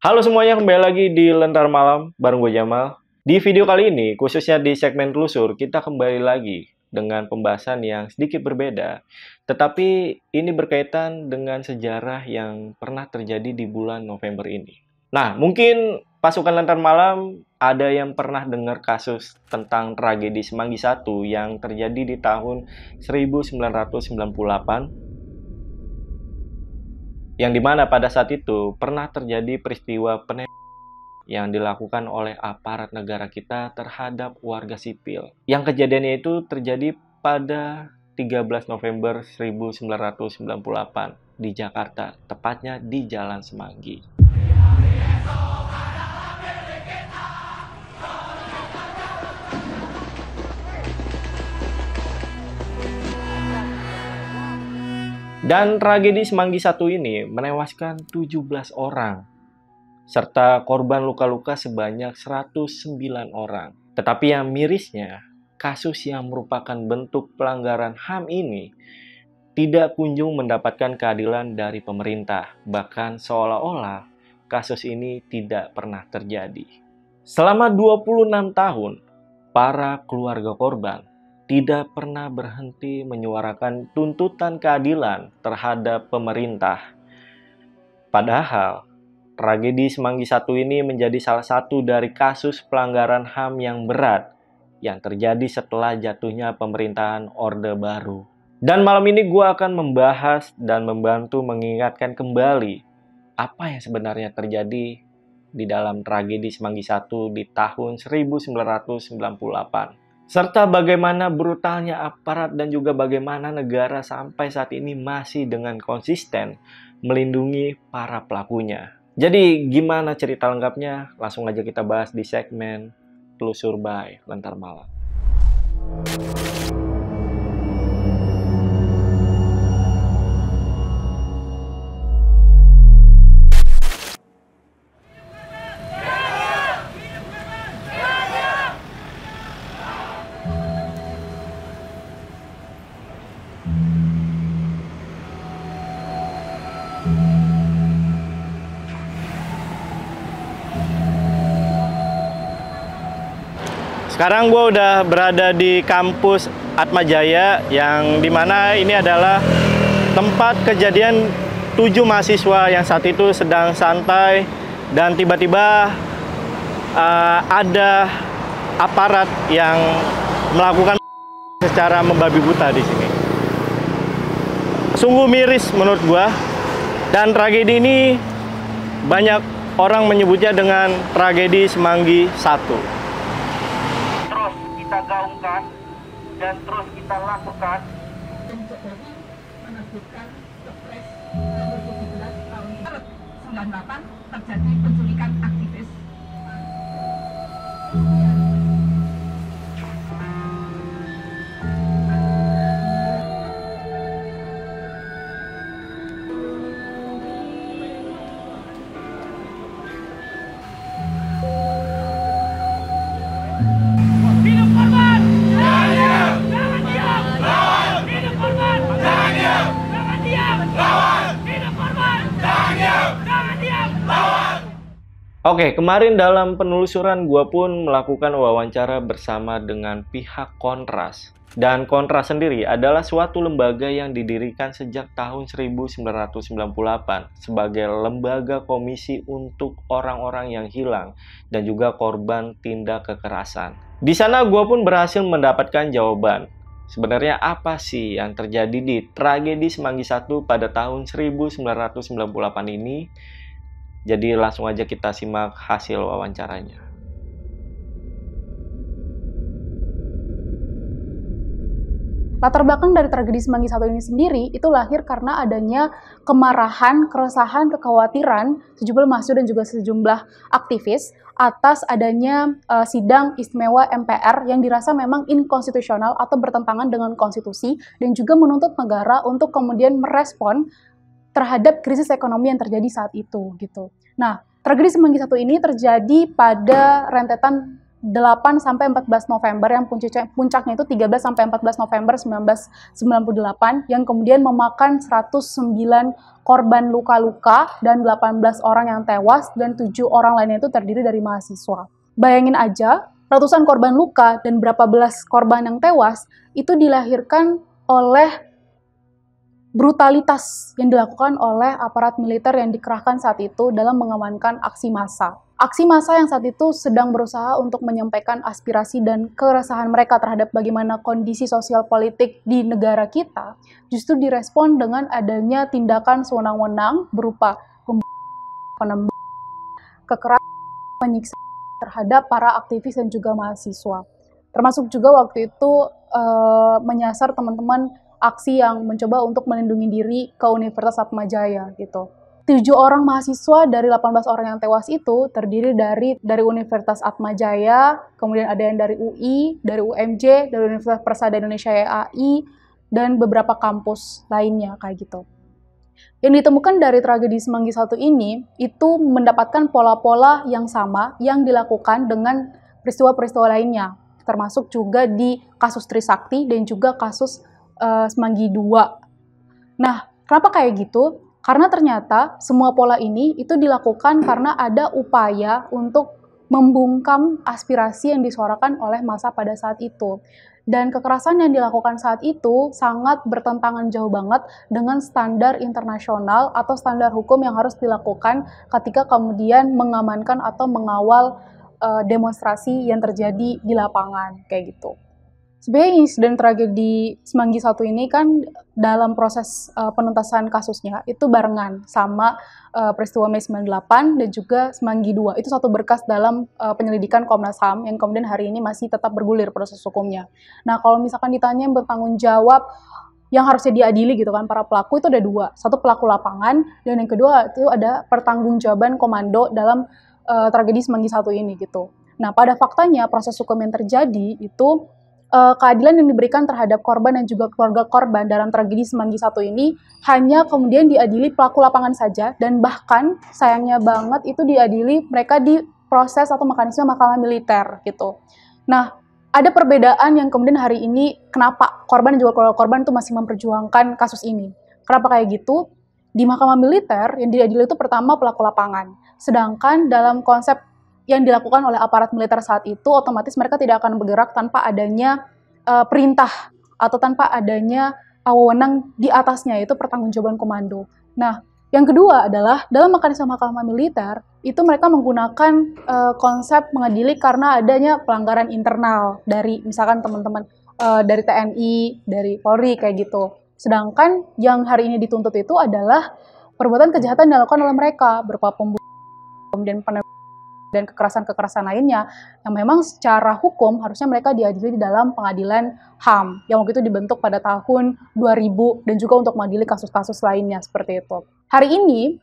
Halo semuanya, kembali lagi di Lentar Malam bareng gue Jamal. Di video kali ini, khususnya di segmen telusur, kita kembali lagi dengan pembahasan yang sedikit berbeda. Tetapi ini berkaitan dengan sejarah yang pernah terjadi di bulan November ini. Nah, mungkin pasukan Lentar Malam ada yang pernah dengar kasus tentang tragedi Semanggi I yang terjadi di tahun 1998, yang dimana pada saat itu pernah terjadi peristiwa penembakan yang dilakukan oleh aparat negara kita terhadap warga sipil. Yang kejadiannya itu terjadi pada 13 November 1998 di Jakarta, tepatnya di Jalan Semanggi. Dan tragedi Semanggi I ini menewaskan 17 orang, serta korban luka-luka sebanyak 109 orang. Tetapi yang mirisnya, kasus yang merupakan bentuk pelanggaran HAM ini tidak kunjung mendapatkan keadilan dari pemerintah. Bahkan seolah-olah kasus ini tidak pernah terjadi. Selama 26 tahun, para keluarga korban tidak pernah berhenti menyuarakan tuntutan keadilan terhadap pemerintah. Padahal, tragedi Semanggi I ini menjadi salah satu dari kasus pelanggaran HAM yang berat yang terjadi setelah jatuhnya pemerintahan Orde Baru. Dan malam ini gue akan membahas dan membantu mengingatkan kembali apa yang sebenarnya terjadi di dalam tragedi Semanggi I di tahun 1998. Serta bagaimana brutalnya aparat dan juga bagaimana negara sampai saat ini masih dengan konsisten melindungi para pelakunya. Jadi gimana cerita lengkapnya? Langsung aja kita bahas di segmen Telusur by Lentar Malam. Sekarang gue udah berada di kampus Atmajaya, yang dimana ini adalah tempat kejadian 7 mahasiswa yang saat itu sedang santai dan tiba-tiba ada aparat yang melakukan secara membabi buta di sini. Sungguh miris menurut gue, dan tragedi ini banyak orang menyebutnya dengan tragedi Semanggi I. Kita gaungkan dan terus kita lakukan untuk menerbitkan Kepres nomor 17 tahun 98 terjadi penculikan aktivis. Oke, kemarin dalam penelusuran gue pun melakukan wawancara bersama dengan pihak Kontras. Dan Kontras sendiri adalah suatu lembaga yang didirikan sejak tahun 1998 sebagai lembaga komisi untuk orang-orang yang hilang dan juga korban tindak kekerasan. Di sana gue pun berhasil mendapatkan jawaban. Sebenarnya apa sih yang terjadi di tragedi Semanggi I pada tahun 1998 ini? Jadi langsung aja kita simak hasil wawancaranya. Latar belakang dari tragedi Semanggi I ini sendiri itu lahir karena adanya kemarahan, keresahan, kekhawatiran sejumlah mahasiswa dan juga sejumlah aktivis atas adanya sidang istimewa MPR yang dirasa memang inkonstitusional atau bertentangan dengan konstitusi, dan juga menuntut negara untuk kemudian merespon terhadap krisis ekonomi yang terjadi saat itu gitu. Nah, tragedi Semanggi I ini terjadi pada rentetan 8 sampai 14 November yang puncaknya itu 13 sampai 14 November 1998 yang kemudian memakan 109 korban luka-luka dan 18 orang yang tewas dan 7 orang lainnya itu terdiri dari mahasiswa. Bayangin aja, ratusan korban luka dan berapa belas korban yang tewas itu dilahirkan oleh brutalitas yang dilakukan oleh aparat militer yang dikerahkan saat itu dalam mengamankan aksi massa. Aksi massa yang saat itu sedang berusaha untuk menyampaikan aspirasi dan keresahan mereka terhadap bagaimana kondisi sosial politik di negara kita, justru direspon dengan adanya tindakan sewenang-wenang berupa kekerasan, menyiksa terhadap para aktivis dan juga mahasiswa. Termasuk juga waktu itu menyasar teman-teman aksi yang mencoba untuk melindungi diri ke Universitas Atmajaya gitu. 7 orang mahasiswa dari 18 orang yang tewas itu terdiri dari Universitas Atmajaya, kemudian ada yang dari UI, dari UMJ, dari Universitas Persada Indonesia YAI, dan beberapa kampus lainnya kayak gitu. Yang ditemukan dari tragedi Semanggi I ini itu mendapatkan pola-pola yang sama yang dilakukan dengan peristiwa-peristiwa lainnya, termasuk juga di kasus Trisakti dan juga kasus Semanggi II. Nah, kenapa kayak gitu? Karena ternyata semua pola ini itu dilakukan karena ada upaya untuk membungkam aspirasi yang disuarakan oleh massa pada saat itu. Dan kekerasan yang dilakukan saat itu sangat bertentangan jauh banget dengan standar internasional atau standar hukum yang harus dilakukan ketika kemudian mengamankan atau mengawal demonstrasi yang terjadi di lapangan, kayak gitu. Sebenarnya insiden tragedi Semanggi I ini kan dalam proses penuntasan kasusnya itu barengan sama peristiwa Mei 98 dan juga Semanggi II. Itu satu berkas dalam penyelidikan Komnas HAM yang kemudian hari ini masih tetap bergulir proses hukumnya. Nah, kalau misalkan ditanya yang bertanggung jawab yang harusnya diadili gitu kan para pelaku itu ada 2. Satu pelaku lapangan dan yang kedua itu ada pertanggungjawaban komando dalam tragedi Semanggi I ini gitu. Nah, pada faktanya proses hukum yang terjadi itu keadilan yang diberikan terhadap korban dan juga keluarga korban dalam tragedi Semanggi I ini hanya kemudian diadili pelaku lapangan saja dan bahkan sayangnya banget itu diadili mereka di proses atau mekanisme mahkamah militer gitu. Nah, ada perbedaan yang kemudian hari ini kenapa korban dan juga keluarga korban itu masih memperjuangkan kasus ini. Kenapa kayak gitu? Di mahkamah militer yang diadili itu pertama pelaku lapangan. Sedangkan dalam konsep yang dilakukan oleh aparat militer saat itu, otomatis mereka tidak akan bergerak tanpa adanya perintah atau tanpa adanya wewenang di atasnya, yaitu pertanggungjawaban komando. Nah, yang kedua adalah dalam mekanisme mahkamah militer, itu mereka menggunakan konsep mengadili karena adanya pelanggaran internal dari misalkan teman-teman dari TNI, dari Polri, kayak gitu. Sedangkan yang hari ini dituntut itu adalah perbuatan kejahatan yang dilakukan oleh mereka, berupa pembunuhan, kemudian dan kekerasan-kekerasan lainnya yang memang secara hukum harusnya mereka diadili di dalam pengadilan HAM yang waktu itu dibentuk pada tahun 2000 dan juga untuk mengadili kasus-kasus lainnya seperti itu. Hari ini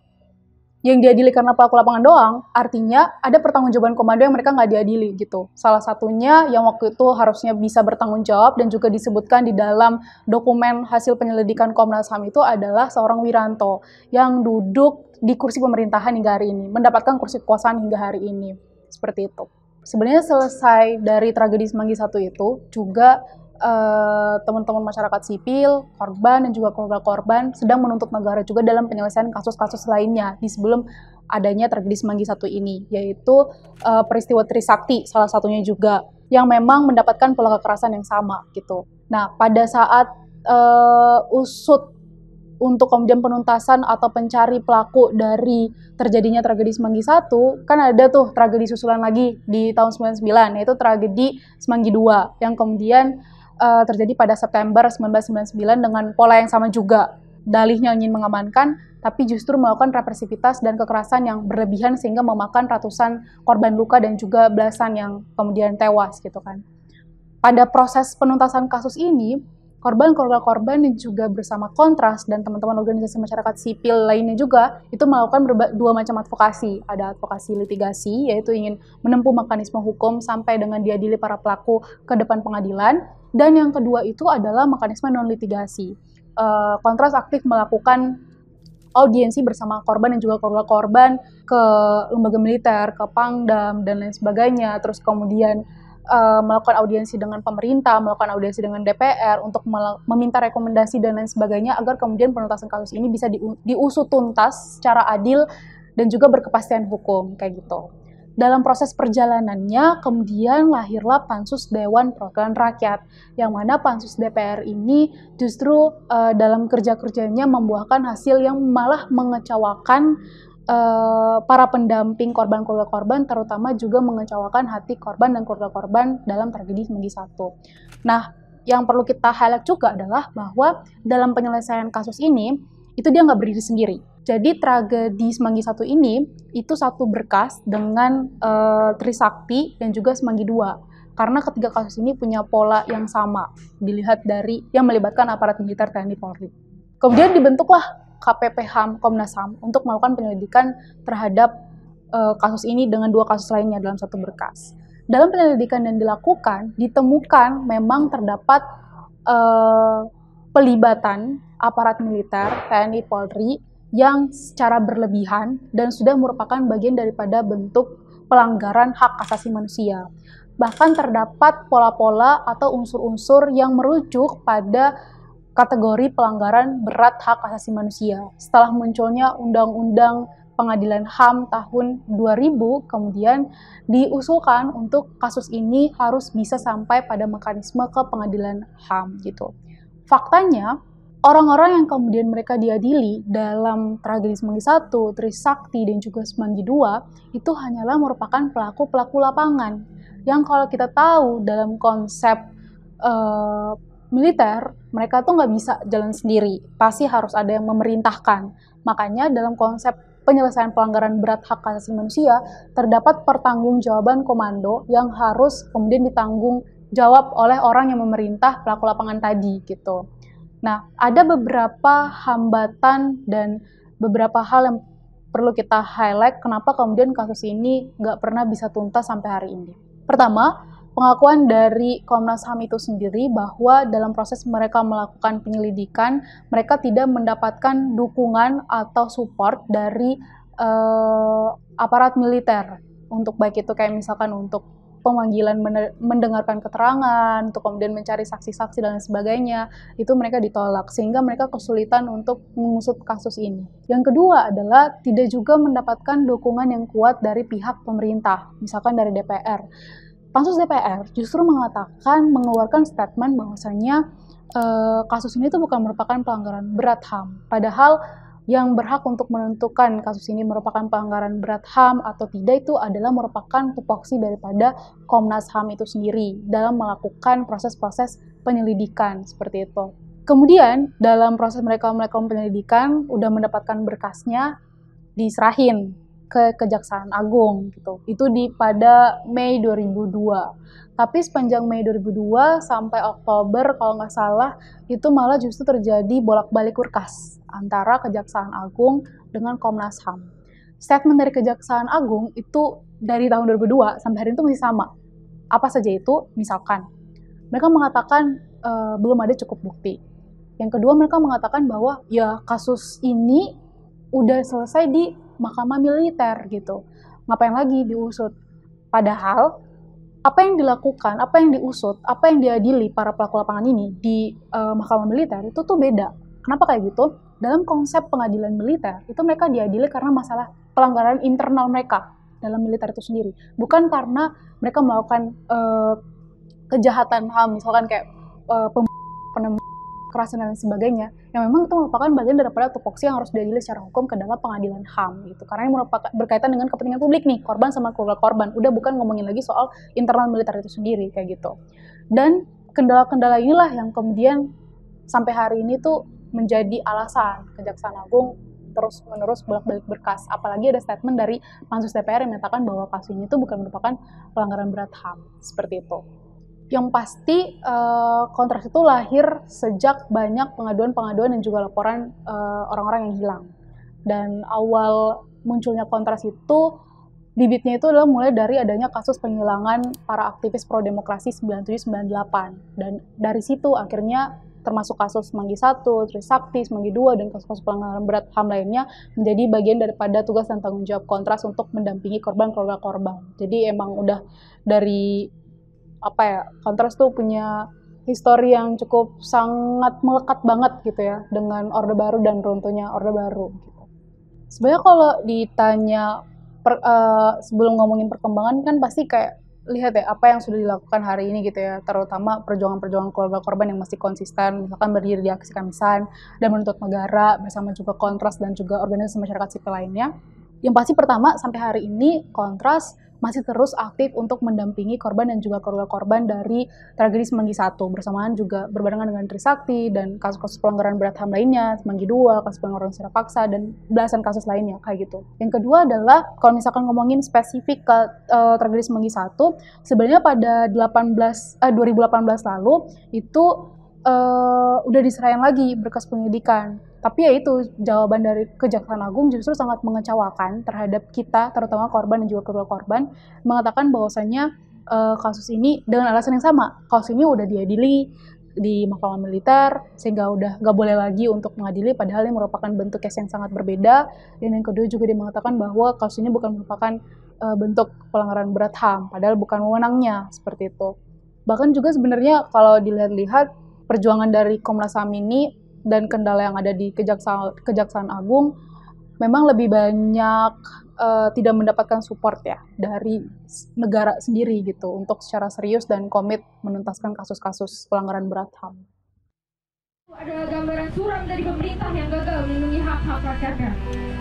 yang diadili karena pelaku lapangan doang, artinya ada pertanggungjawaban komando yang mereka nggak diadili gitu. Salah satunya yang waktu itu harusnya bisa bertanggung jawab dan juga disebutkan di dalam dokumen hasil penyelidikan Komnas HAM itu adalah seorang Wiranto yang duduk di kursi pemerintahan hingga hari ini, mendapatkan kursi kekuasaan hingga hari ini. Seperti itu. Sebenarnya selesai dari tragedi Semanggi I itu juga teman-teman masyarakat sipil, korban dan juga keluarga korban sedang menuntut negara juga dalam penyelesaian kasus-kasus lainnya di sebelum adanya tragedi Semanggi I ini, yaitu peristiwa Trisakti salah satunya juga yang memang mendapatkan pola kekerasan yang sama gitu. Nah, pada saat usut untuk kemudian penuntasan atau pencari pelaku dari terjadinya tragedi Semanggi I, kan ada tuh tragedi susulan lagi di tahun 99, yaitu tragedi Semanggi II, yang kemudian terjadi pada September 1999 dengan pola yang sama juga. Dalihnya ingin mengamankan, tapi justru melakukan represivitas dan kekerasan yang berlebihan sehingga memakan ratusan korban luka dan juga belasan yang kemudian tewas gitu kan. Pada proses penuntasan kasus ini, keluarga korban dan juga bersama Kontras dan teman-teman organisasi masyarakat sipil lainnya juga itu melakukan dua macam advokasi. Ada advokasi litigasi, yaitu ingin menempuh mekanisme hukum sampai dengan diadili para pelaku ke depan pengadilan. Dan yang kedua itu adalah mekanisme non-litigasi. Kontras aktif melakukan audiensi bersama korban dan juga keluarga korban ke lembaga militer, ke Pangdam dan lain sebagainya, terus kemudian melakukan audiensi dengan pemerintah, melakukan audiensi dengan DPR untuk meminta rekomendasi dan lain sebagainya agar kemudian penuntasan kasus ini bisa diusut tuntas secara adil dan juga berkepastian hukum kayak gitu. Dalam proses perjalanannya kemudian lahirlah Pansus Dewan Perwakilan Rakyat, yang mana Pansus DPR ini justru dalam kerja-kerjanya membuahkan hasil yang malah mengecewakan para pendamping keluarga korban, terutama juga mengecewakan hati korban dan keluarga korban dalam tragedi Semanggi I. Nah, yang perlu kita highlight juga adalah bahwa dalam penyelesaian kasus ini, itu dia nggak berdiri sendiri. Jadi tragedi Semanggi I ini, itu satu berkas dengan Trisakti dan juga Semanggi II. Karena ketiga kasus ini punya pola yang sama, dilihat dari yang melibatkan aparat militer TNI Polri. Kemudian dibentuklah KPP HAM, Komnas HAM untuk melakukan penyelidikan terhadap kasus ini dengan dua kasus lainnya dalam satu berkas. Dalam penyelidikan yang dilakukan, ditemukan memang terdapat pelibatan aparat militer TNI Polri yang secara berlebihan dan sudah merupakan bagian daripada bentuk pelanggaran hak asasi manusia. Bahkan terdapat pola-pola atau unsur-unsur yang merujuk pada kategori pelanggaran berat hak asasi manusia. Setelah munculnya Undang-Undang Pengadilan HAM tahun 2000, kemudian diusulkan untuk kasus ini harus bisa sampai pada mekanisme ke Pengadilan HAM gitu. Faktanya, orang-orang yang kemudian mereka diadili dalam tragedi Semanggi I, Trisakti, dan juga Semanggi II itu hanyalah merupakan pelaku-pelaku lapangan. Yang kalau kita tahu dalam konsep militer, mereka tuh nggak bisa jalan sendiri, pasti harus ada yang memerintahkan. Makanya dalam konsep penyelesaian pelanggaran berat hak asasi manusia, terdapat pertanggungjawaban komando yang harus kemudian ditanggung jawab oleh orang yang memerintah pelaku lapangan tadi gitu. Nah, ada beberapa hambatan dan beberapa hal yang perlu kita highlight kenapa kemudian kasus ini nggak pernah bisa tuntas sampai hari ini. Pertama, pengakuan dari Komnas HAM itu sendiri bahwa dalam proses mereka melakukan penyelidikan, mereka tidak mendapatkan dukungan atau support dari aparat militer, untuk baik itu kayak misalkan untuk pemanggilan mendengarkan keterangan, untuk kemudian mencari saksi-saksi dan sebagainya, itu mereka ditolak, sehingga mereka kesulitan untuk mengusut kasus ini. Yang kedua adalah tidak juga mendapatkan dukungan yang kuat dari pihak pemerintah, misalkan dari DPR. Pansus DPR justru mengeluarkan statement bahwasanya kasus ini tuh bukan merupakan pelanggaran berat HAM. Padahal yang berhak untuk menentukan kasus ini merupakan pelanggaran berat HAM atau tidak itu adalah merupakan tupoksi daripada Komnas HAM itu sendiri dalam melakukan proses-proses penyelidikan seperti itu. Kemudian dalam proses mereka melakukan penyelidikan, udah mendapatkan berkasnya, diserahin ke Kejaksaan Agung gitu. Itu pada Mei 2002. Tapi sepanjang Mei 2002 sampai Oktober kalau nggak salah itu malah justru terjadi bolak-balik berkas antara Kejaksaan Agung dengan Komnas HAM. Statement dari Kejaksaan Agung itu dari tahun 2002 sampai hari itu masih sama. Apa saja itu? Misalkan mereka mengatakan belum ada cukup bukti. Yang kedua, mereka mengatakan bahwa ya kasus ini udah selesai di Mahkamah Militer gitu. Ngapain lagi diusut? Padahal apa yang dilakukan, apa yang diusut, apa yang diadili para pelaku lapangan ini di Mahkamah Militer itu tuh beda. Kenapa kayak gitu? Dalam konsep pengadilan militer itu mereka diadili karena masalah pelanggaran internal mereka dalam militer itu sendiri. Bukan karena mereka melakukan kejahatan HAM, misalkan kayak kekerasan dan sebagainya, yang memang itu merupakan bagian daripada tupoksi yang harus diadili secara hukum ke dalam pengadilan HAM gitu. Karena ini merupakan berkaitan dengan kepentingan publik nih, korban sama keluarga korban. Udah bukan ngomongin lagi soal internal militer itu sendiri kayak gitu. Dan kendala-kendala inilah yang kemudian sampai hari ini tuh menjadi alasan Kejaksaan Agung terus-menerus bolak-balik berkas. Apalagi ada statement dari Pansus DPR yang menyatakan bahwa kasus ini tuh bukan merupakan pelanggaran berat HAM. Seperti itu. Yang pasti kontras itu lahir sejak banyak pengaduan-pengaduan dan juga laporan orang-orang yang hilang. Dan awal munculnya kontras itu, bibitnya itu adalah mulai dari adanya kasus penghilangan para aktivis pro-demokrasi 97-98. Dan dari situ akhirnya termasuk kasus Semanggi 1, Trisakti, Semanggi 2, dan kasus-kasus pelanggaran berat HAM lainnya menjadi bagian daripada tugas dan tanggung jawab Kontras untuk mendampingi keluarga korban. Jadi emang udah dari Kontras tuh punya histori yang cukup sangat melekat banget gitu ya dengan Orde Baru dan runtuhnya Orde Baru gitu. Sebenarnya kalau ditanya sebelum ngomongin perkembangan kan pasti kayak lihat ya apa yang sudah dilakukan hari ini gitu ya, terutama perjuangan-perjuangan keluarga korban yang masih konsisten, misalkan berdiri di aksi Kamisan dan menuntut negara bersama juga Kontras dan juga organisasi masyarakat sipil lainnya. Yang pasti pertama, sampai hari ini Kontras masih terus aktif untuk mendampingi korban dan juga keluarga korban dari tragedi Semanggi 1, bersamaan juga berbarengan dengan Trisakti dan kasus-kasus pelanggaran berat HAM lainnya, Semanggi 2, kasus pelanggaran secara paksa, dan belasan kasus lainnya kayak gitu. Yang kedua adalah kalau misalkan ngomongin spesifik ke tragedi Semanggi 1, sebenarnya pada 2018 lalu itu udah diserahin lagi berkas penyelidikan. Tapi ya itu, jawaban dari Kejaksaan Agung justru sangat mengecewakan terhadap kita, terutama korban dan juga keluarga korban, mengatakan bahwasannya kasus ini dengan alasan yang sama. Kasus ini udah diadili di Mahkamah Militer, sehingga udah nggak boleh lagi untuk mengadili, padahal ini merupakan bentuk case yang sangat berbeda. Dan yang kedua juga dia mengatakan bahwa kasus ini bukan merupakan bentuk pelanggaran berat HAM, padahal bukan wewenangnya, seperti itu. Bahkan juga sebenarnya kalau dilihat-lihat, perjuangan dari Komnas HAM ini dan kendala yang ada di Kejaksaan Agung memang lebih banyak tidak mendapatkan support ya dari negara sendiri gitu untuk secara serius dan komit menuntaskan kasus-kasus pelanggaran berat HAM. Adalah gambaran suram dari pemerintah yang gagal melindungi hak-hak rakyatnya.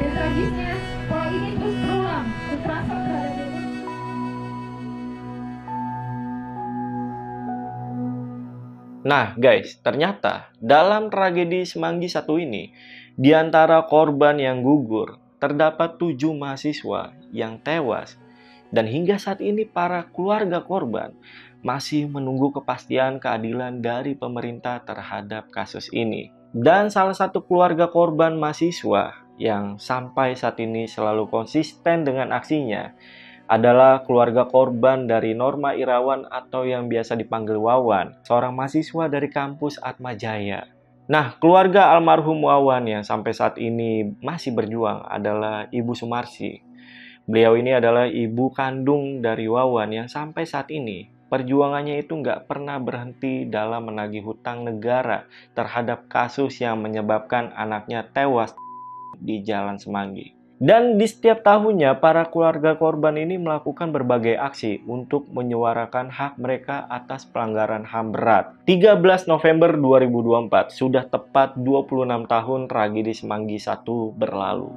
Dan tragisnya, pola ini terus berulang. Kekerasan terhadap Nah guys, ternyata dalam tragedi Semanggi 1 ini, di antara korban yang gugur, terdapat 7 mahasiswa yang tewas. Dan hingga saat ini para keluarga korban masih menunggu kepastian keadilan dari pemerintah terhadap kasus ini. Dan salah satu keluarga korban mahasiswa yang sampai saat ini selalu konsisten dengan aksinya adalah keluarga korban dari Norma Irawan atau yang biasa dipanggil Wawan, seorang mahasiswa dari kampus Atmajaya. Nah, keluarga almarhum Wawan yang sampai saat ini masih berjuang adalah Ibu Sumarsi. Beliau ini adalah ibu kandung dari Wawan yang sampai saat ini perjuangannya itu nggak pernah berhenti dalam menagih hutang negara terhadap kasus yang menyebabkan anaknya tewas di Jalan Semanggi. Dan di setiap tahunnya, para keluarga korban ini melakukan berbagai aksi untuk menyuarakan hak mereka atas pelanggaran HAM berat. 13 November 2024, sudah tepat 26 tahun tragedi Semanggi 1 berlalu.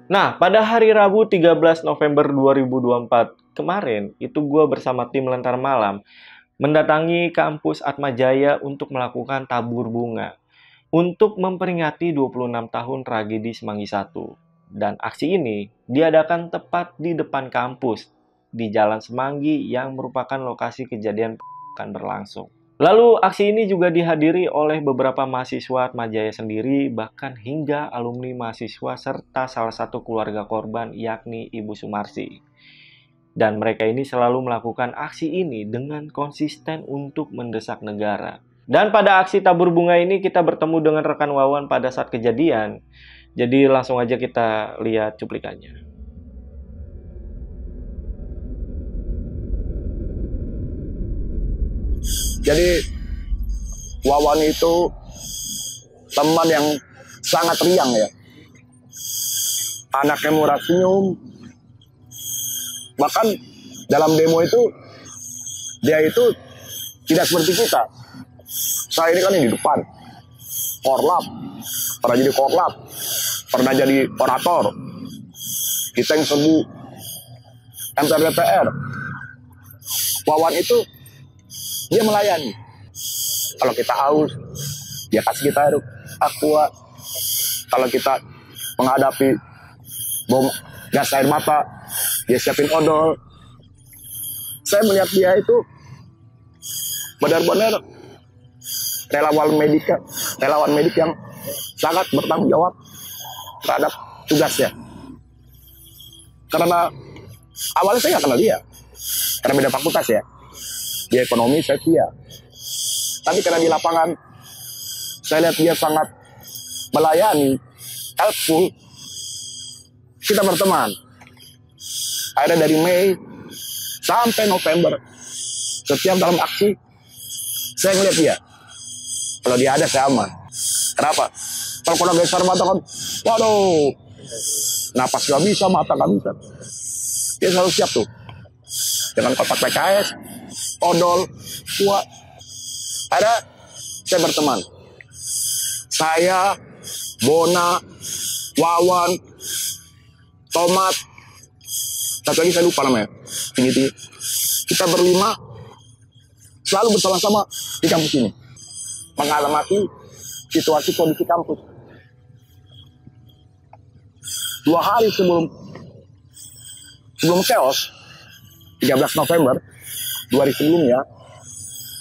Nah, pada hari Rabu 13 November 2024 kemarin, itu gue bersama tim Lentar Malam mendatangi kampus Atmajaya untuk melakukan tabur bunga untuk memperingati 26 tahun tragedi Semanggi 1. Dan aksi ini diadakan tepat di depan kampus, di Jalan Semanggi yang merupakan lokasi kejadian akan berlangsung. Lalu aksi ini juga dihadiri oleh beberapa mahasiswa Atmajaya sendiri, bahkan hingga alumni mahasiswa serta salah satu keluarga korban yakni Ibu Sumarsi. Dan mereka ini selalu melakukan aksi ini dengan konsisten untuk mendesak negara. Dan pada aksi tabur bunga ini kita bertemu dengan rekan Wawan pada saat kejadian. Jadi langsung aja kita lihat cuplikannya. Jadi Wawan itu teman yang sangat riang ya. Anaknya murah senyum. Bahkan dalam demo itu dia itu tidak seperti kita. Saya ini kan yang di depan. Korlap. Pernah jadi korlap. Pernah jadi orator. Kita yang serbu MPR DPR. Wawan itu dia melayani. Kalau kita haus, dia kasih kita aqua. Kalau kita menghadapi bom gas air mata, dia siapin odol. Saya melihat dia itu benar-benar relawan medik yang sangat bertanggung jawab terhadap tugasnya. Karena awalnya saya nggak kenal dia, karena beda fakultas ya. Dia ekonomi, saya dia. Tapi karena di lapangan, saya lihat dia sangat melayani, helpful. Kita berteman. Akhirnya dari Mei sampai November, setiap dalam aksi, saya ngeliat dia. Kalau dia ada, saya aman. Kenapa? Kalau kena geser mata kan, waduh, napas gak bisa, mata gak bisa. Dia selalu siap tuh. Dengan kotak PKS, odol, kuat. Ada, saya berteman. Saya, Bona, Wawan, Tomat, satu lagi saya lupa namanya. Tinggi-tinggi. Kita berlima selalu bersama-sama di kampus ini. Mengamati situasi kondisi kampus. 2 hari sebelum chaos, 13 November, 2 hari sebelumnya,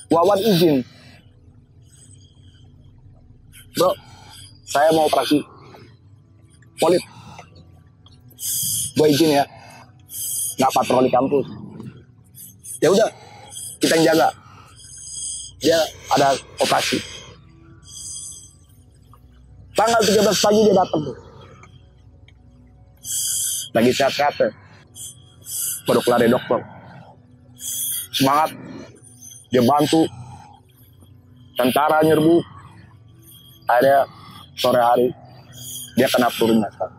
Wawan izin. Bro, saya mau operasi polip. Gue izin ya, nggak patroli kampus. Ya udah, kita yang jaga. Dia ada operasi. Tanggal 13 pagi dia datang tuh. Lagi sehat-sehat ya. Baru kelar dari dokter. Semangat. Dia bantu tentara nyerbu. Akhirnya sore hari dia kena turun nafas.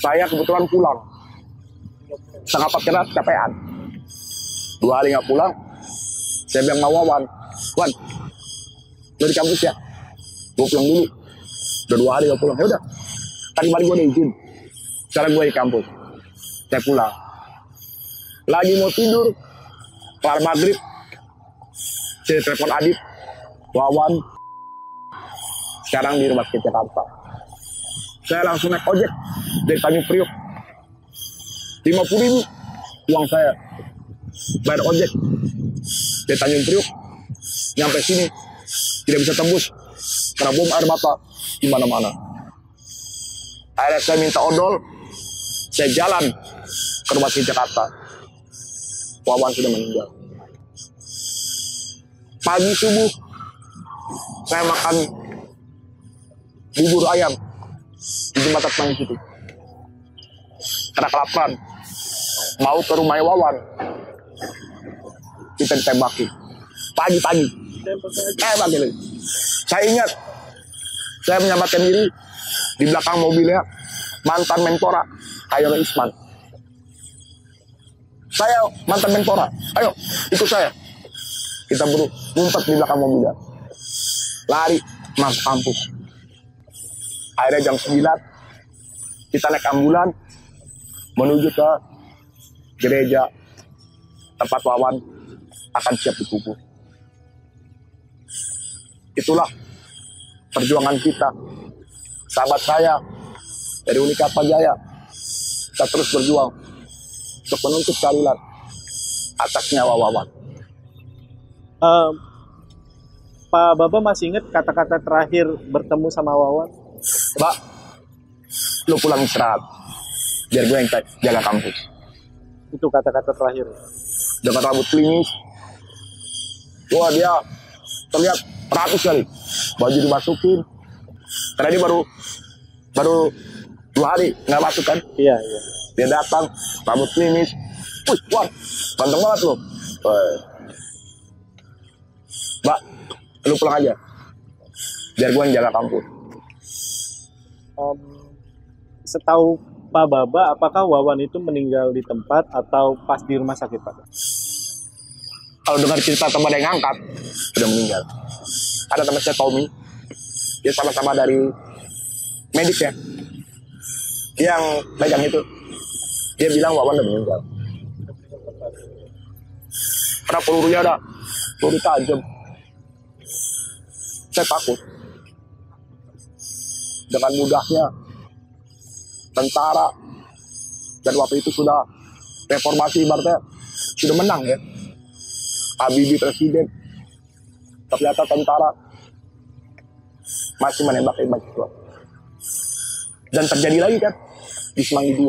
Saya kebetulan pulang. Sangat kira kecapean. 2 hari nggak pulang. Saya bilang sama Wawan, Wan, lo di kampus ya? Gue pulang dulu. Udah 2 hari gak pulang. Ya udah. Tadi malam gue udah izin. Sekarang gue di kampus. Saya pulang. Lagi mau tidur. Kelar maghrib. Saya telepon Adit. Wawan. Sekarang di rumah sakit Jakarta. Saya langsung naik ojek dari Tanjung Priok. 50.000 uang saya. Bayar ojek dari Tanjung Priok. Nyampe sini tidak bisa tembus karena bom air mata di mana-mana. Akhirnya saya minta odol. Saya jalan ke rumah sakit Jakarta. Wawan sudah meninggal. Pagi subuh saya makan bubur ayam di jembatan Semanggi situ. Karena kelaparan, mau ke rumah Wawan, kita ditembaki. Pagi-pagi, tembak lagi. Saya ingat, saya menyelamatkan diri di belakang mobilnya mantan Menpora, Hayono Isman. Saya mantan Menpora, ayo ikut saya. Kita ngumpet di belakang mobilnya, lari masuk kampus. Akhirnya jam 9 kita naik ambulan menuju ke gereja tempat Wawan akan siap dikubur. Itulah perjuangan kita, sahabat saya dari Unika Atmajaya. Kita terus berjuang untuk menuntut keadilan atas nyawa Wawan. Pak Baba masih ingat kata-kata terakhir bertemu sama Wawan? Mbak, lu pulang istirahat, biar gue yang jaga kampus. Itu kata-kata terakhir. Dengan rambut klimis, wah dia terlihat rapi sekali. Baju dimasukin, karena dia baru 2 hari nggak masuk kan? Iya, iya. Dia datang, rambut klimis, wah, ganteng banget lo. Mbak, lu pulang aja, biar gue yang jaga kampus. Setahu Pak Baba, apakah Wawan itu meninggal di tempat atau pas di rumah sakit, Pak? Kalau dengar cerita teman yang ngangkat, sudah meninggal. Ada teman saya Tommy, dia sama-sama dari medik ya. Dia yang pegang itu, dia bilang Wawan udah meninggal. Karena pelurunya ada, peluru tajam. Saya takut. Dengan mudahnya tentara, dan waktu itu sudah reformasi, ibaratnya sudah menang ya. Habibie presiden, ternyata tentara masih menembak mahasiswa. Dan terjadi lagi kan di Semanggi 2.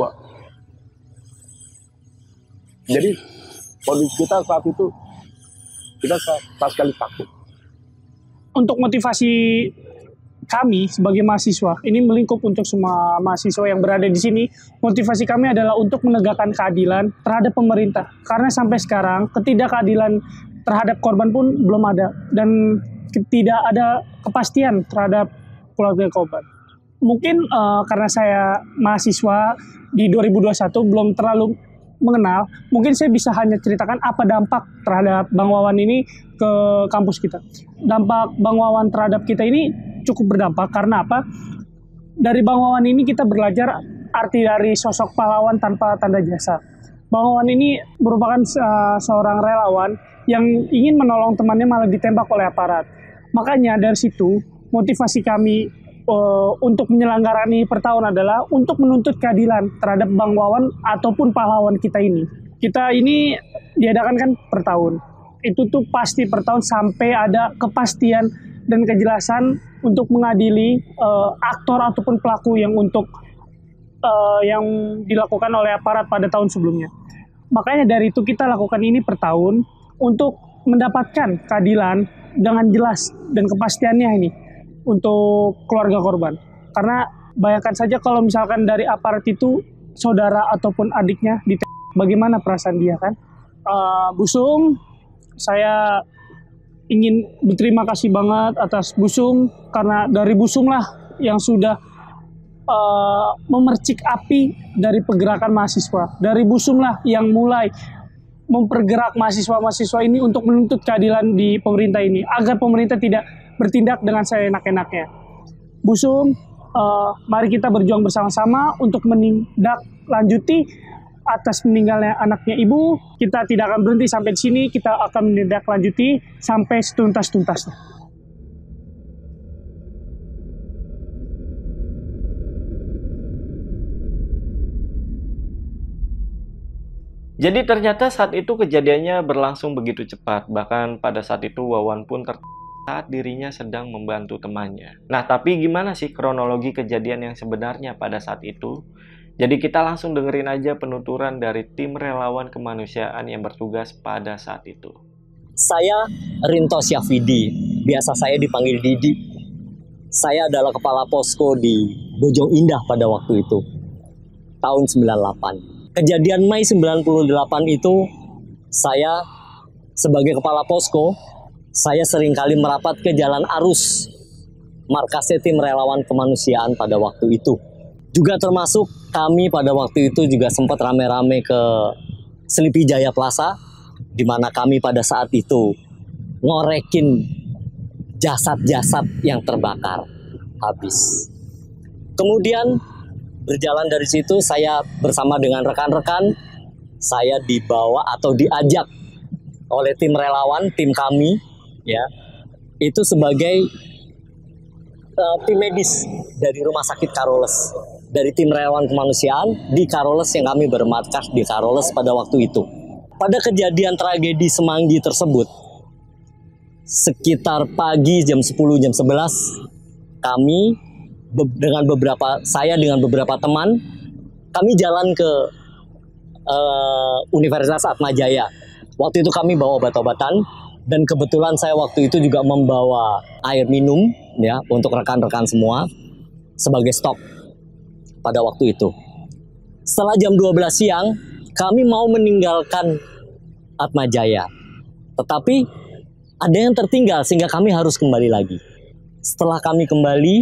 Jadi kondisi kita saat itu, kita sama sekali takut. Untuk motivasi kami sebagai mahasiswa, ini melingkup untuk semua mahasiswa yang berada di sini. Motivasi kami adalah untuk menegakkan keadilan terhadap pemerintah. Karena sampai sekarang ketidakadilan terhadap korban pun belum ada, dan tidak ada kepastian terhadap keluarga korban. Mungkin karena saya mahasiswa di 2021 belum terlalu mengenal, mungkin saya bisa hanya ceritakan apa dampak terhadap Bang Wawan ini ke kampus kita. Dampak Bang Wawan terhadap kita ini cukup berdampak karena apa? Dari Bang Wawan ini kita belajar arti dari sosok pahlawan tanpa tanda jasa. Bang Wawan ini merupakan seorang relawan yang ingin menolong temannya malah ditembak oleh aparat. Makanya dari situ motivasi kami untuk menyelenggarani per tahun adalah untuk menuntut keadilan terhadap Bang Wawan ataupun pahlawan kita ini. Kita ini diadakan kan per tahun. Itu tuh pasti per tahun sampai ada kepastian dan kejelasan untuk mengadili aktor ataupun pelaku yang yang dilakukan oleh aparat pada tahun sebelumnya. Makanya dari itu kita lakukan ini per tahun untuk mendapatkan keadilan dengan jelas dan kepastiannya ini untuk keluarga korban. Karena bayangkan saja kalau misalkan dari aparat itu saudara ataupun adiknya bagaimana perasaan dia kan? Busung, saya ingin berterima kasih banget atas Busung, karena dari Busung lah yang sudah memercik api dari pergerakan mahasiswa. Dari Busung lah yang mulai mempergerak mahasiswa-mahasiswa ini untuk menuntut keadilan di pemerintah ini, agar pemerintah tidak bertindak dengan seenak-enaknya. Busung, mari kita berjuang bersama-sama untuk menindaklanjuti atas meninggalnya anaknya ibu. Kita tidak akan berhenti sampai di sini, kita akan menindaklanjuti sampai setuntas-tuntasnya. Jadi ternyata saat itu kejadiannya berlangsung begitu cepat. Bahkan pada saat itu Wawan pun saat dirinya sedang membantu temannya. Nah, tapi gimana sih kronologi kejadian yang sebenarnya pada saat itu? Jadi kita langsung dengerin aja penuturan dari tim relawan kemanusiaan yang bertugas pada saat itu. Saya Rinto Syafidi, biasa saya dipanggil Didi. Saya adalah kepala posko di Bojong Indah pada waktu itu, tahun 98. Kejadian Mei 98 itu, saya sebagai kepala posko, saya seringkali merapat ke jalan arus markasnya tim relawan kemanusiaan pada waktu itu. Juga termasuk kami pada waktu itu juga sempat rame-rame ke Sleepy Jaya Plaza, di mana kami pada saat itu ngorekin jasad-jasad yang terbakar habis. Kemudian berjalan dari situ saya bersama dengan rekan-rekan, saya dibawa atau diajak oleh tim relawan, tim kami, ya, itu sebagai tim medis dari Rumah Sakit Karoles, dari tim relawan kemanusiaan di Karoles yang kami bermarkas di Karoles pada waktu itu. Pada kejadian tragedi Semanggi tersebut, sekitar pagi jam 10, jam 11, kami saya dengan beberapa teman, kami jalan ke Universitas Atmajaya. Waktu itu kami bawa obat-obatan, dan kebetulan saya waktu itu juga membawa air minum ya untuk rekan-rekan semua sebagai stok pada waktu itu. Setelah jam 12 siang, kami mau meninggalkan Atmajaya. Tetapi ada yang tertinggal sehingga kami harus kembali lagi. Setelah kami kembali,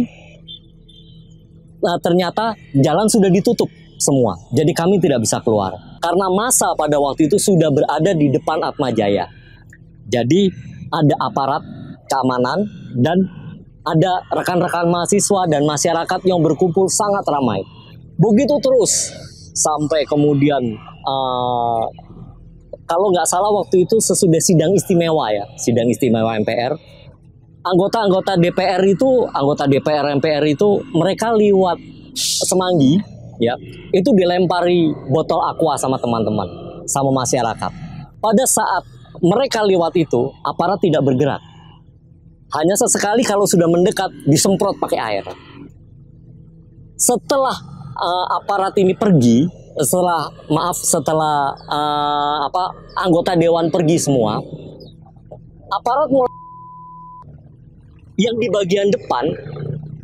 ternyata jalan sudah ditutup semua. Jadi kami tidak bisa keluar. Karena massa pada waktu itu sudah berada di depan Atmajaya. Jadi ada aparat keamanan dan ada rekan-rekan mahasiswa dan masyarakat yang berkumpul sangat ramai. Begitu terus sampai kemudian kalau nggak salah waktu itu sesudah sidang istimewa ya, sidang istimewa MPR. Anggota DPR MPR itu mereka lewat Semanggi ya, itu dilempari botol aqua sama teman-teman, sama masyarakat. Pada saat mereka lewat itu, aparat tidak bergerak. Hanya sesekali kalau sudah mendekat, disemprot pakai air. Setelah aparat ini pergi, setelah anggota dewan pergi semua, aparat mulai yang di bagian depan,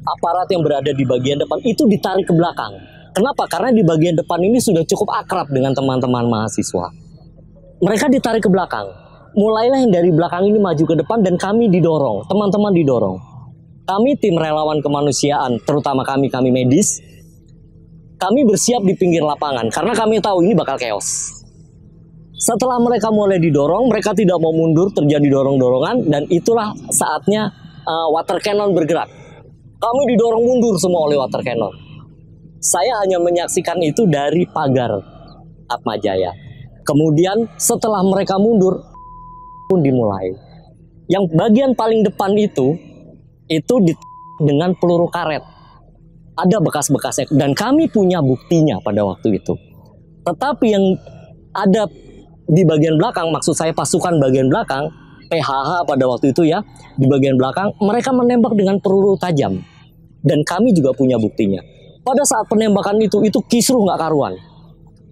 aparat yang berada di bagian depan itu ditarik ke belakang. Kenapa? Karena di bagian depan ini sudah cukup akrab dengan teman-teman mahasiswa. Mereka ditarik ke belakang. Mulailah yang dari belakang ini maju ke depan dan kami didorong, teman-teman didorong. Kami tim relawan kemanusiaan, terutama kami medis, kami bersiap di pinggir lapangan karena kami tahu ini bakal chaos. Setelah mereka mulai didorong, mereka tidak mau mundur, terjadi dorong-dorongan, dan itulah saatnya water cannon bergerak. Kami didorong mundur semua oleh water cannon. Saya hanya menyaksikan itu dari pagar Atmajaya. Kemudian setelah mereka mundur pun dimulai. Yang bagian paling depan itu dengan peluru karet. Ada bekas-bekasnya dan kami punya buktinya pada waktu itu. Tetapi yang ada di bagian belakang, maksud saya pasukan bagian belakang, PHH pada waktu itu ya, di bagian belakang mereka menembak dengan peluru tajam. Dan kami juga punya buktinya. Pada saat penembakan itu kisruh nggak karuan.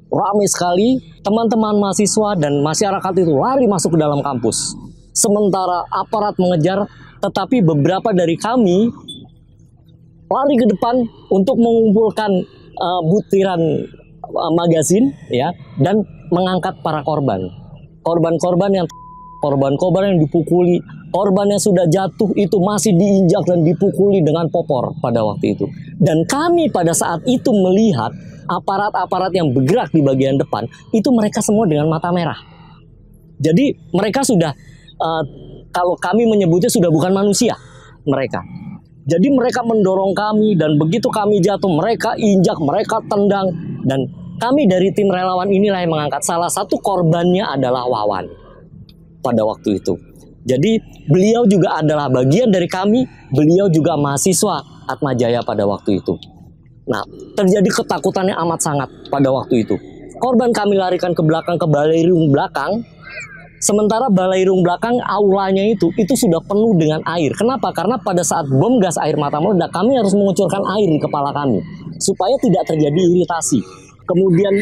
Ramai sekali, teman-teman mahasiswa dan masyarakat itu lari masuk ke dalam kampus. Sementara aparat mengejar, tetapi beberapa dari kami lari ke depan untuk mengumpulkan butiran magazin ya, dan mengangkat para korban. Korban-korban yang dipukuli, korban yang sudah jatuh itu masih diinjak dan dipukuli dengan popor pada waktu itu. Dan kami pada saat itu melihat aparat-aparat yang bergerak di bagian depan, itu mereka semua dengan mata merah. Jadi mereka sudah, kalau kami menyebutnya sudah bukan manusia mereka. Jadi mereka mendorong kami dan begitu kami jatuh, mereka injak, mereka tendang. Dan kami dari tim relawan inilah yang mengangkat. Salah satu korbannya adalah Wawan pada waktu itu. Jadi beliau juga adalah bagian dari kami, beliau juga mahasiswa Atmajaya pada waktu itu. Nah, terjadi ketakutannya amat sangat pada waktu itu. Korban kami larikan ke belakang, ke balairung belakang. Sementara balairung belakang aulanya itu sudah penuh dengan air. Kenapa? Karena pada saat bom gas air mata meledak, kami harus mengucurkan air di kepala kami supaya tidak terjadi iritasi. Kemudian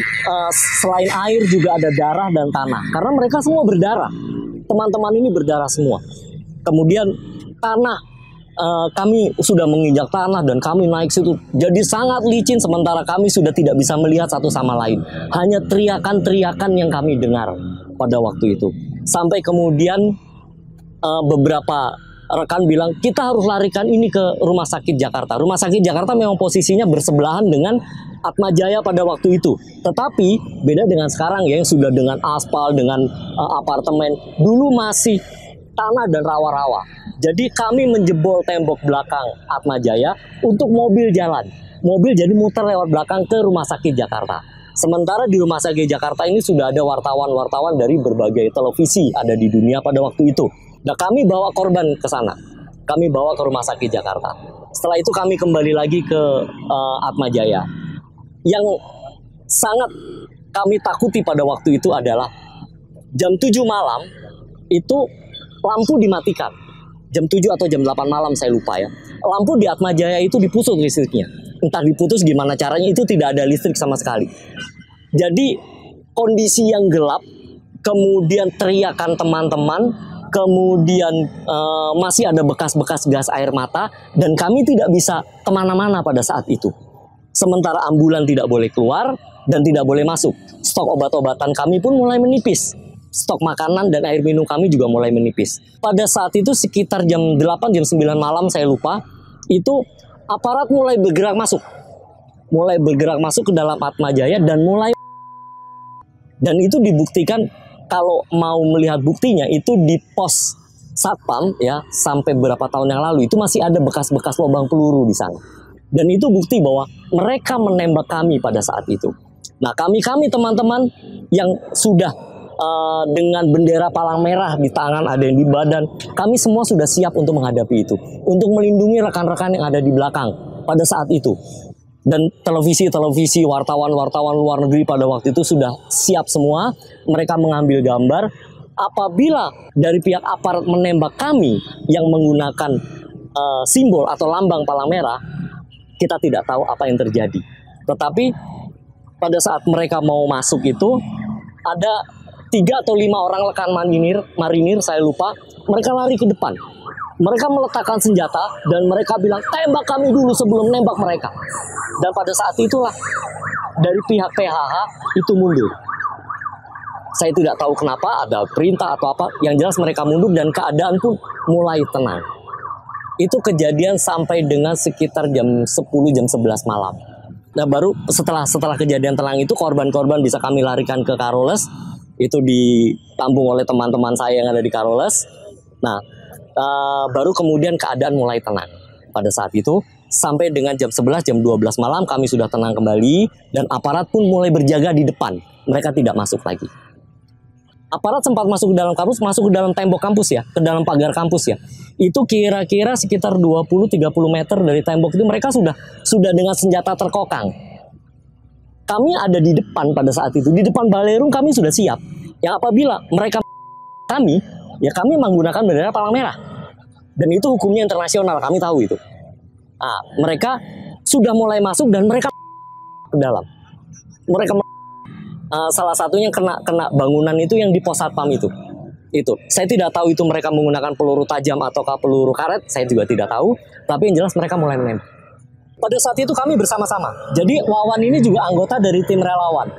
selain air juga ada darah dan tanah. Karena mereka semua berdarah. Teman-teman ini berdarah semua. Kemudian tanah, kami sudah menginjak tanah dan kami naik situ. Jadi sangat licin sementara kami sudah tidak bisa melihat satu sama lain. Hanya teriakan-teriakan yang kami dengar pada waktu itu. Sampai kemudian beberapa rekan bilang kita harus larikan ini ke Rumah Sakit Jakarta. Rumah Sakit Jakarta memang posisinya bersebelahan dengan Atmajaya pada waktu itu. Tetapi beda dengan sekarang ya, yang sudah dengan aspal, dengan apartemen. Dulu masih tanah dan rawa-rawa. Jadi kami menjebol tembok belakang Atmajaya untuk mobil jalan. Mobil jadi muter lewat belakang ke Rumah Sakit Jakarta. Sementara di Rumah Sakit Jakarta ini sudah ada wartawan-wartawan dari berbagai televisi ada di dunia pada waktu itu. Nah, kami bawa korban ke sana. Kami bawa ke Rumah Sakit Jakarta. Setelah itu kami kembali lagi ke Atmajaya. Yang sangat kami takuti pada waktu itu adalah jam 7 malam itu lampu dimatikan. Jam 7 atau jam 8 malam saya lupa ya. Lampu di Atmajaya itu diputus listriknya. Entah diputus gimana caranya, itu tidak ada listrik sama sekali. Jadi kondisi yang gelap, kemudian teriakan teman-teman, kemudian masih ada bekas-bekas gas air mata, dan kami tidak bisa kemana-mana pada saat itu. Sementara ambulan tidak boleh keluar dan tidak boleh masuk. Stok obat-obatan kami pun mulai menipis. Stok makanan dan air minum kami juga mulai menipis. Pada saat itu sekitar jam 8, jam 9 malam saya lupa, itu aparat mulai bergerak masuk. Mulai bergerak masuk ke dalam Atmajaya dan itu dibuktikan, kalau mau melihat buktinya itu di pos Satpam ya, sampai beberapa tahun yang lalu itu masih ada bekas-bekas lubang peluru di sana. Dan itu bukti bahwa mereka menembak kami pada saat itu. Nah, kami teman-teman yang sudah dengan bendera palang merah di tangan, ada yang di badan, kami semua sudah siap untuk menghadapi itu, untuk melindungi rekan-rekan yang ada di belakang pada saat itu. Dan televisi-televisi, wartawan-wartawan luar negeri pada waktu itu sudah siap semua. Mereka mengambil gambar. Apabila dari pihak aparat menembak kami yang menggunakan simbol atau lambang palang merah, kita tidak tahu apa yang terjadi. Tetapi pada saat mereka mau masuk itu, ada 3 atau 5 orang rekan marinir, saya lupa, mereka lari ke depan. Mereka meletakkan senjata dan mereka bilang, tembak kami dulu sebelum nembak mereka. Dan pada saat itulah dari pihak PHH itu mundur. Saya tidak tahu kenapa, ada perintah atau apa. Yang jelas mereka mundur dan keadaan pun mulai tenang. Itu kejadian sampai dengan sekitar jam 10, jam 11 malam. Nah baru setelah kejadian tenang itu, korban-korban bisa kami larikan ke Karoles. Itu ditampung oleh teman-teman saya yang ada di Karoles. Nah baru kemudian keadaan mulai tenang. Pada saat itu sampai dengan jam 11, jam 12 malam kami sudah tenang kembali. Dan aparat pun mulai berjaga di depan. Mereka tidak masuk lagi. Aparat sempat masuk ke dalam kampus, masuk ke dalam tembok kampus ya, ke dalam pagar kampus ya. Itu kira-kira sekitar 20-30 meter dari tembok itu mereka sudah dengan senjata terkokang. Kami ada di depan pada saat itu, di depan Balerung kami sudah siap. Yang apabila mereka kami menggunakan bendera palang merah. Dan itu hukumnya internasional, kami tahu itu. Nah, mereka sudah mulai masuk dan mereka ke dalam. Mereka salah satunya kena bangunan itu yang di pos satpam itu. Saya tidak tahu itu mereka menggunakan peluru tajam ataukah peluru karet, saya juga tidak tahu. Tapi yang jelas mereka mulai menembak. Pada saat itu kami bersama-sama. Jadi Wawan ini juga anggota dari tim relawan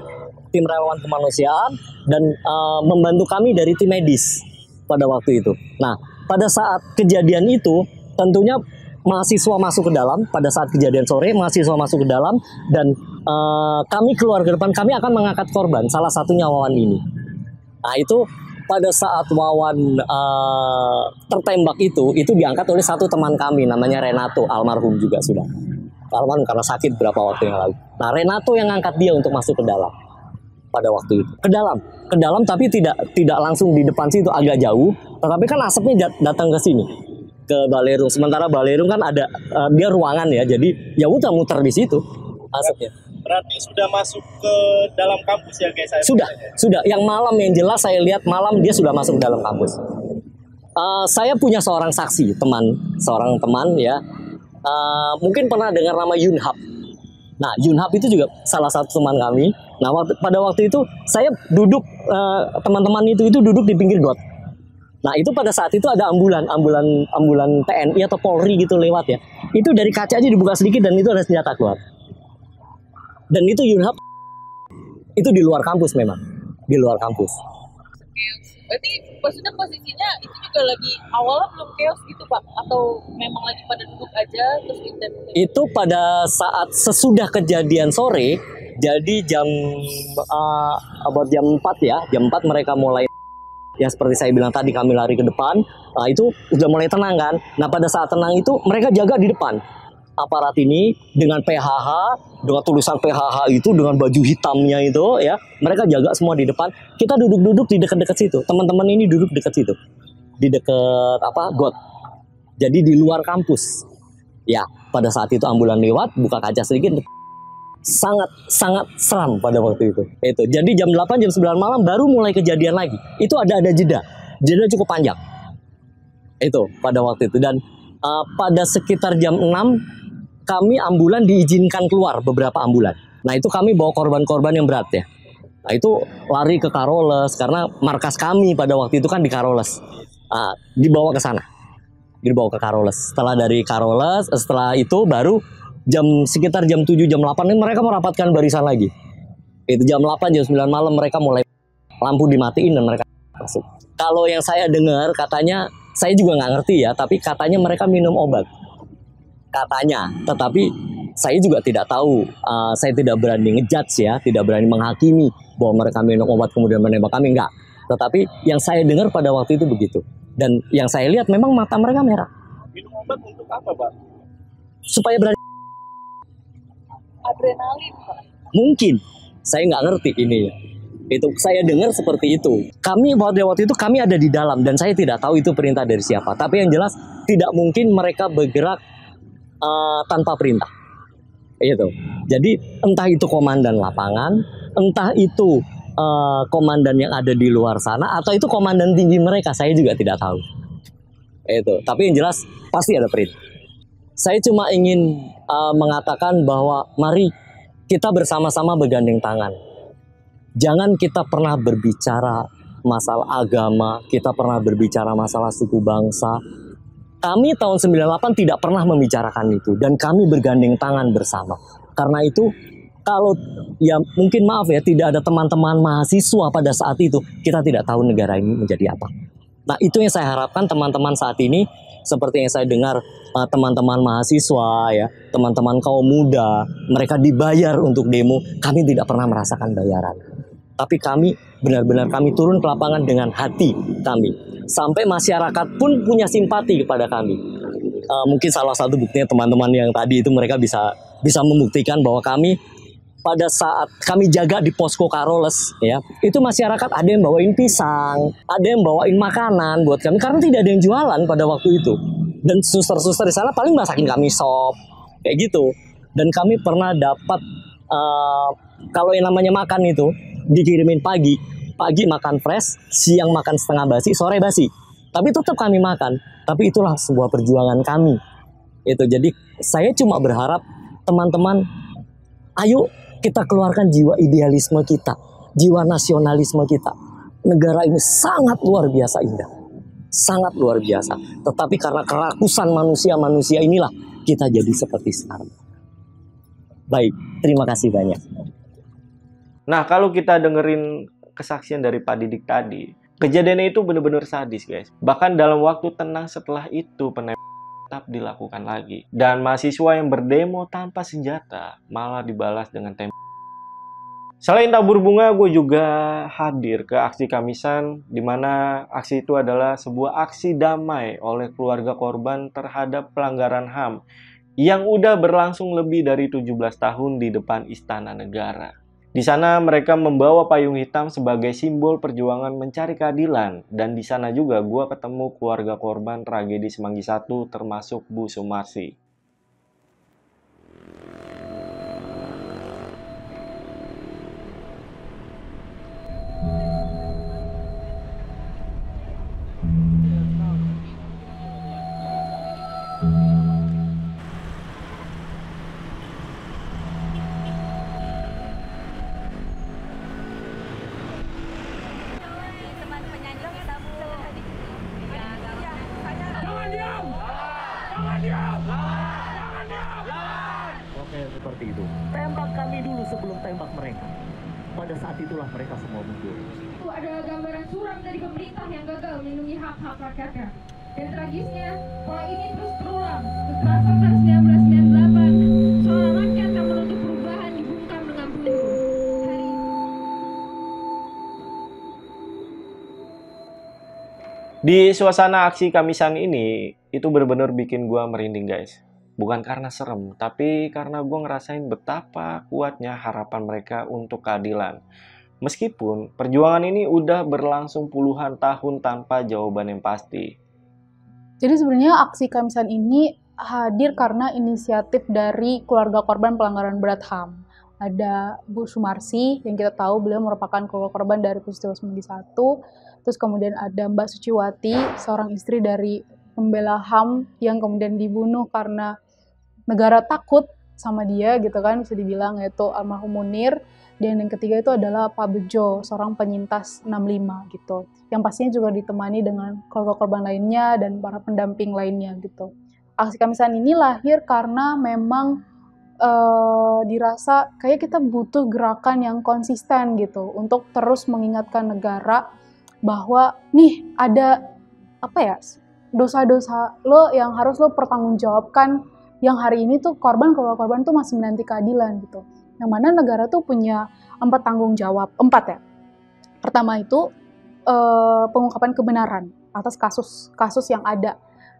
kemanusiaan dan membantu kami dari tim medis pada waktu itu. Nah, pada saat kejadian itu tentunya mahasiswa masuk ke dalam. Pada saat kejadian sore mahasiswa masuk ke dalam dan kami keluar ke depan. Kami akan mengangkat korban, salah satunya Wawan ini. Nah itu pada saat Wawan tertembak itu diangkat oleh satu teman kami namanya Renato, almarhum juga sudah almarhum karena sakit beberapa waktu yang lalu. Nah Renato yang angkat dia untuk masuk ke dalam pada waktu itu, ke dalam tapi tidak langsung di depan situ, agak jauh, tetapi kan asapnya datang ke sini, ke Balerung. Sementara Balerung kan ada dia ruangan ya, jadi ya udah muter di situ asapnya. Berarti sudah masuk ke dalam kampus ya guys? Sudah. Yang malam yang jelas saya lihat malam dia sudah masuk ke dalam kampus. Saya punya seorang saksi, seorang teman ya. Mungkin pernah dengar nama Yunhab. Nah, Yunhab itu juga salah satu teman kami. Nah, pada waktu itu saya duduk, teman-teman itu duduk di pinggir got. Nah, itu pada saat itu ada ambulan TNI atau Polri gitu lewat ya. Itu dari kaca aja dibuka sedikit dan itu ada senjata keluar. Dan itu Yunhab itu di luar kampus memang, di luar kampus. Berarti maksudnya posisinya itu juga lagi awalnya belum chaos gitu Pak? Atau memang lagi pada duduk aja terus dan itu pada saat sesudah kejadian sore, jadi jam about jam 4 ya, jam 4 mereka mulai yang seperti saya bilang tadi kami lari ke depan. Nah itu udah mulai tenang kan. Nah pada saat tenang itu mereka jaga di depan. Aparat ini dengan PHH, dengan tulisan PHH itu, dengan baju hitamnya itu ya, mereka jaga semua di depan. Kita duduk-duduk di dekat-dekat situ. Teman-teman ini duduk dekat situ, di dekat got. Jadi di luar kampus. Ya, pada saat itu ambulan lewat, buka kaca sedikit, sangat seram pada waktu itu. Jadi jam 8, jam 9 malam baru mulai kejadian lagi. Itu ada jeda cukup panjang. Itu pada waktu itu dan pada sekitar jam 6 kami ambulan diizinkan keluar, beberapa ambulan. Nah itu kami bawa korban-korban yang berat ya. Nah itu lari ke Karoles karena markas kami pada waktu itu kan di Karoles. Dibawa ke sana, dibawa ke Karoles. Setelah dari Karoles, setelah itu baru sekitar jam 7, jam 8 ini mereka merapatkan barisan lagi. Itu jam 8, jam 9 malam mereka mulai lampu dimatiin dan mereka masuk. Kalau yang saya dengar katanya, saya juga nggak ngerti ya, tapi katanya mereka minum obat. Katanya, tetapi saya juga tidak tahu, saya tidak berani ngejudge ya, tidak berani menghakimi bahwa mereka minum obat kemudian menembak kami, enggak. Tetapi yang saya dengar pada waktu itu begitu. Dan yang saya lihat memang mata mereka merah. Minum obat untuk apa, Pak? Supaya berani. adrenalin Pak? Mungkin, saya nggak ngerti ini ya. Itu saya dengar seperti itu. Kami pada waktu itu kami ada di dalam dan saya tidak tahu itu perintah dari siapa. Tapi yang jelas tidak mungkin mereka bergerak tanpa perintah. Itu. Jadi entah itu komandan lapangan, entah itu komandan yang ada di luar sana, atau itu komandan tinggi mereka, saya juga tidak tahu. Itu. Tapi yang jelas pasti ada perintah. Saya cuma ingin mengatakan bahwa mari kita bersama-sama bergandeng tangan. Jangan kita pernah berbicara masalah agama, kita pernah berbicara masalah suku bangsa. Kami tahun 98 tidak pernah membicarakan itu, dan kami bergandeng tangan bersama. Karena itu, kalau ya mungkin maaf ya, tidak ada teman-teman mahasiswa pada saat itu, kita tidak tahu negara ini menjadi apa. Nah, itu yang saya harapkan teman-teman saat ini, seperti yang saya dengar teman-teman mahasiswa, ya, teman-teman kaum muda, mereka dibayar untuk demo, kami tidak pernah merasakan bayaran. Tapi kami benar-benar kami turun ke lapangan dengan hati kami. Sampai masyarakat pun punya simpati kepada kami. Mungkin salah satu buktinya teman-teman yang tadi itu mereka bisa membuktikan bahwa kami pada saat kami jaga di posko Karoles, ya, itu masyarakat ada yang bawain pisang, ada yang bawain makanan buat kami karena tidak ada yang jualan pada waktu itu. Dan suster-suster di sana paling masakin kami sop, kayak gitu. Dan kami pernah dapat kalau yang namanya makan itu dikirimin pagi makan fresh, siang makan setengah basi, sore basi. Tapi tetap kami makan. Tapi itulah sebuah perjuangan kami. Itu. Jadi saya cuma berharap teman-teman, ayo kita keluarkan jiwa idealisme kita, jiwa nasionalisme kita. Negara ini sangat luar biasa indah. Sangat luar biasa. Tetapi karena kerakusan manusia inilah kita jadi seperti sekarang. Baik, terima kasih banyak. Nah, kalau kita dengerin kesaksian dari Pak Didik tadi, kejadiannya itu benar-benar sadis, guys. Bahkan dalam waktu tenang setelah itu, penembakan tetap dilakukan lagi. Dan mahasiswa yang berdemo tanpa senjata malah dibalas dengan tembak. Selain tabur bunga, gue juga hadir ke aksi Kamisan, di mana aksi itu adalah sebuah aksi damai oleh keluarga korban terhadap pelanggaran HAM yang udah berlangsung lebih dari 17 tahun di depan Istana Negara. Di sana mereka membawa payung hitam sebagai simbol perjuangan mencari keadilan. Dan di sana juga gue ketemu keluarga korban tragedi Semanggi 1 termasuk Bu Sumarsi. Oke, seperti itu. Tembak kami dulu sebelum tembak mereka. Pada saat itulah mereka semua mundur. Itu adalah gambaran suram dari pemerintah yang gagal melindungi hak-hak rakyatnya. Dan tragisnya, pola ini terus berulang. Kekerasan tahun 1998, seorang rakyat yang menuntut perubahan dibungkam dengan peluru. Di suasana aksi Kamisan ini, itu benar-benar bikin gue merinding, guys. Bukan karena serem, tapi karena gue ngerasain betapa kuatnya harapan mereka untuk keadilan. Meskipun perjuangan ini udah berlangsung puluhan tahun tanpa jawaban yang pasti. Jadi sebenarnya aksi Kamisan ini hadir karena inisiatif dari keluarga korban pelanggaran berat HAM. Ada Bu Sumarsi, yang kita tahu beliau merupakan keluarga korban dari peristiwa Semanggi 1. Terus kemudian ada Mbak Suciwati, seorang istri dari pembela HAM yang kemudian dibunuh karena negara takut sama dia gitu kan, bisa dibilang, yaitu almarhum Munir. Dan yang ketiga itu adalah Pak Bejo, seorang penyintas 65 gitu. Yang pastinya juga ditemani dengan keluarga korban lainnya dan para pendamping lainnya gitu. Aksi Kamisan ini lahir karena memang dirasa kayak kita butuh gerakan yang konsisten gitu untuk terus mengingatkan negara bahwa nih ada apa ya, dosa-dosa lo yang harus lo pertanggungjawabkan, yang hari ini tuh keluarga korban tuh masih menanti keadilan gitu. Yang mana negara tuh punya 4 tanggung jawab, 4 ya. Pertama itu pengungkapan kebenaran atas kasus yang ada.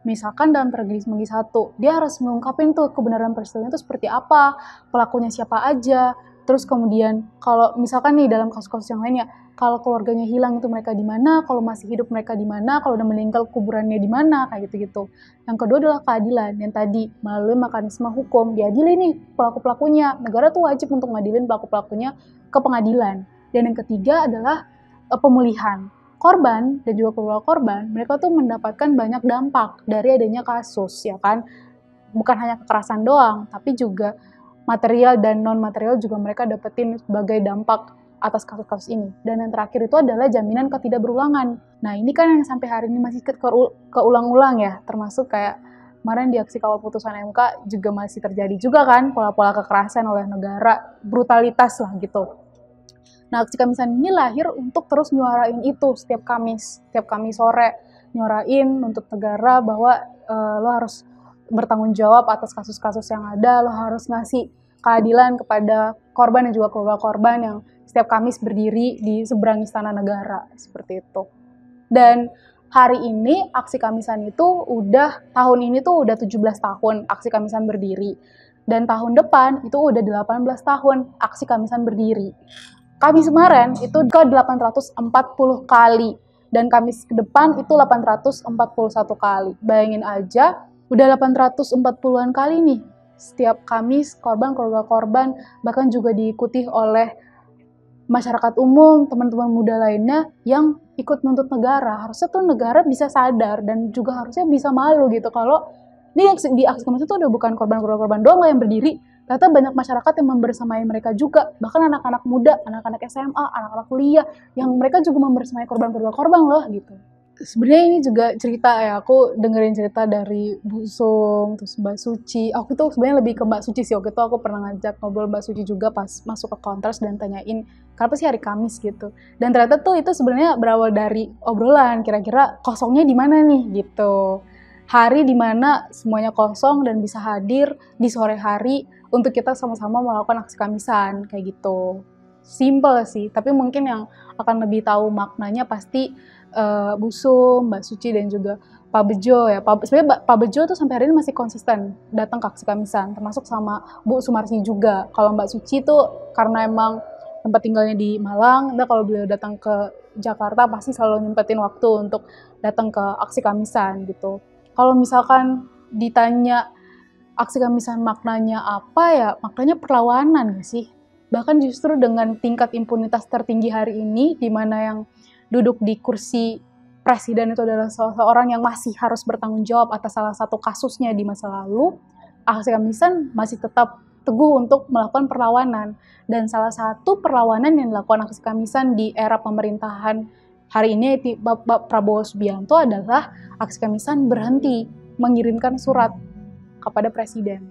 Misalkan dalam tragedi Semanggi 1, dia harus mengungkapin tuh kebenaran peristiwanya itu seperti apa, pelakunya siapa aja, Terus kemudian kalau misalkan nih dalam kasus-kasus yang lainnya, kalau keluarganya hilang itu mereka di mana, kalau masih hidup mereka di mana, kalau udah meninggal kuburannya di mana, kayak gitu-gitu. Yang kedua adalah keadilan, yang tadi melalui mekanisme hukum diadili nih pelaku-pelakunya. Negara tuh wajib untuk ngadilin pelaku-pelakunya ke pengadilan. Dan yang ketiga adalah pemulihan. Korban dan juga keluarga korban, mereka tuh mendapatkan banyak dampak dari adanya kasus, ya kan? Bukan hanya kekerasan doang, tapi juga material dan non-material juga mereka dapetin sebagai dampak atas kasus-kasus ini. Dan yang terakhir itu adalah jaminan ketidakberulangan. Nah ini kan yang sampai hari ini masih keulang-ulang ya, termasuk kayak kemarin di aksi kawal putusan MK juga masih terjadi juga kan pola-pola kekerasan oleh negara, brutalitas lah gitu. Nah aksi Kamisan ini lahir untuk terus nyuarain itu setiap Kamis sore, nyuarain untuk negara bahwa lo harus bertanggung jawab atas kasus-kasus yang ada, lo harus ngasih keadilan kepada korban dan juga keluarga korban yang setiap Kamis berdiri di seberang Istana Negara, seperti itu. Dan hari ini aksi Kamisan itu tahun ini tuh udah 17 tahun aksi Kamisan berdiri. Dan tahun depan itu udah 18 tahun aksi Kamisan berdiri. Kamis kemarin itu ke 840 kali, dan Kamis ke depan itu 841 kali. Bayangin aja, udah 840-an kali nih setiap Kamis keluarga korban, bahkan juga diikuti oleh masyarakat umum, teman-teman muda lainnya yang ikut nuntut negara. Harusnya tuh negara bisa sadar dan juga harusnya bisa malu gitu kalau di aksi Kamis itu udah bukan korban doang yang berdiri, ternyata banyak masyarakat yang membersamai mereka juga, bahkan anak-anak muda, anak-anak SMA, anak-anak kuliah yang mereka juga membersamai korban loh gitu. Sebenarnya ini juga cerita ya, aku dengerin cerita dari Bu Sung, terus Mbak Suci. Aku tuh sebenarnya lebih ke Mbak Suci sih, waktu itu aku pernah ngajak ngobrol Mbak Suci juga pas masuk ke Kontras dan tanyain, kenapa sih hari Kamis gitu. Dan ternyata tuh itu sebenarnya berawal dari obrolan, kira-kira kosongnya di mana nih gitu. Hari dimana semuanya kosong dan bisa hadir di sore hari untuk kita sama-sama melakukan aksi Kamisan, kayak gitu. Simple sih, tapi mungkin yang akan lebih tahu maknanya pasti Bu Sum, Mbak Suci, dan juga Pak Bejo ya. Sebenarnya Pak Bejo tuh sampai hari ini masih konsisten datang ke aksi Kamisan, termasuk sama Bu Sumarsi juga. Kalau Mbak Suci tuh karena emang tempat tinggalnya di Malang, dan kalau beliau datang ke Jakarta pasti selalu nyempetin waktu untuk datang ke aksi Kamisan gitu. Kalau misalkan ditanya aksi Kamisan maknanya apa ya, maknanya perlawanan gak sih? Bahkan justru dengan tingkat impunitas tertinggi hari ini, di mana yang duduk di kursi presiden itu adalah seorang yang masih harus bertanggung jawab atas salah satu kasusnya di masa lalu, aksi Kamisan masih tetap teguh untuk melakukan perlawanan. Dan salah satu perlawanan yang dilakukan aksi Kamisan di era pemerintahan hari ini Bapak Prabowo Subianto adalah aksi Kamisan berhenti mengirimkan surat kepada presiden.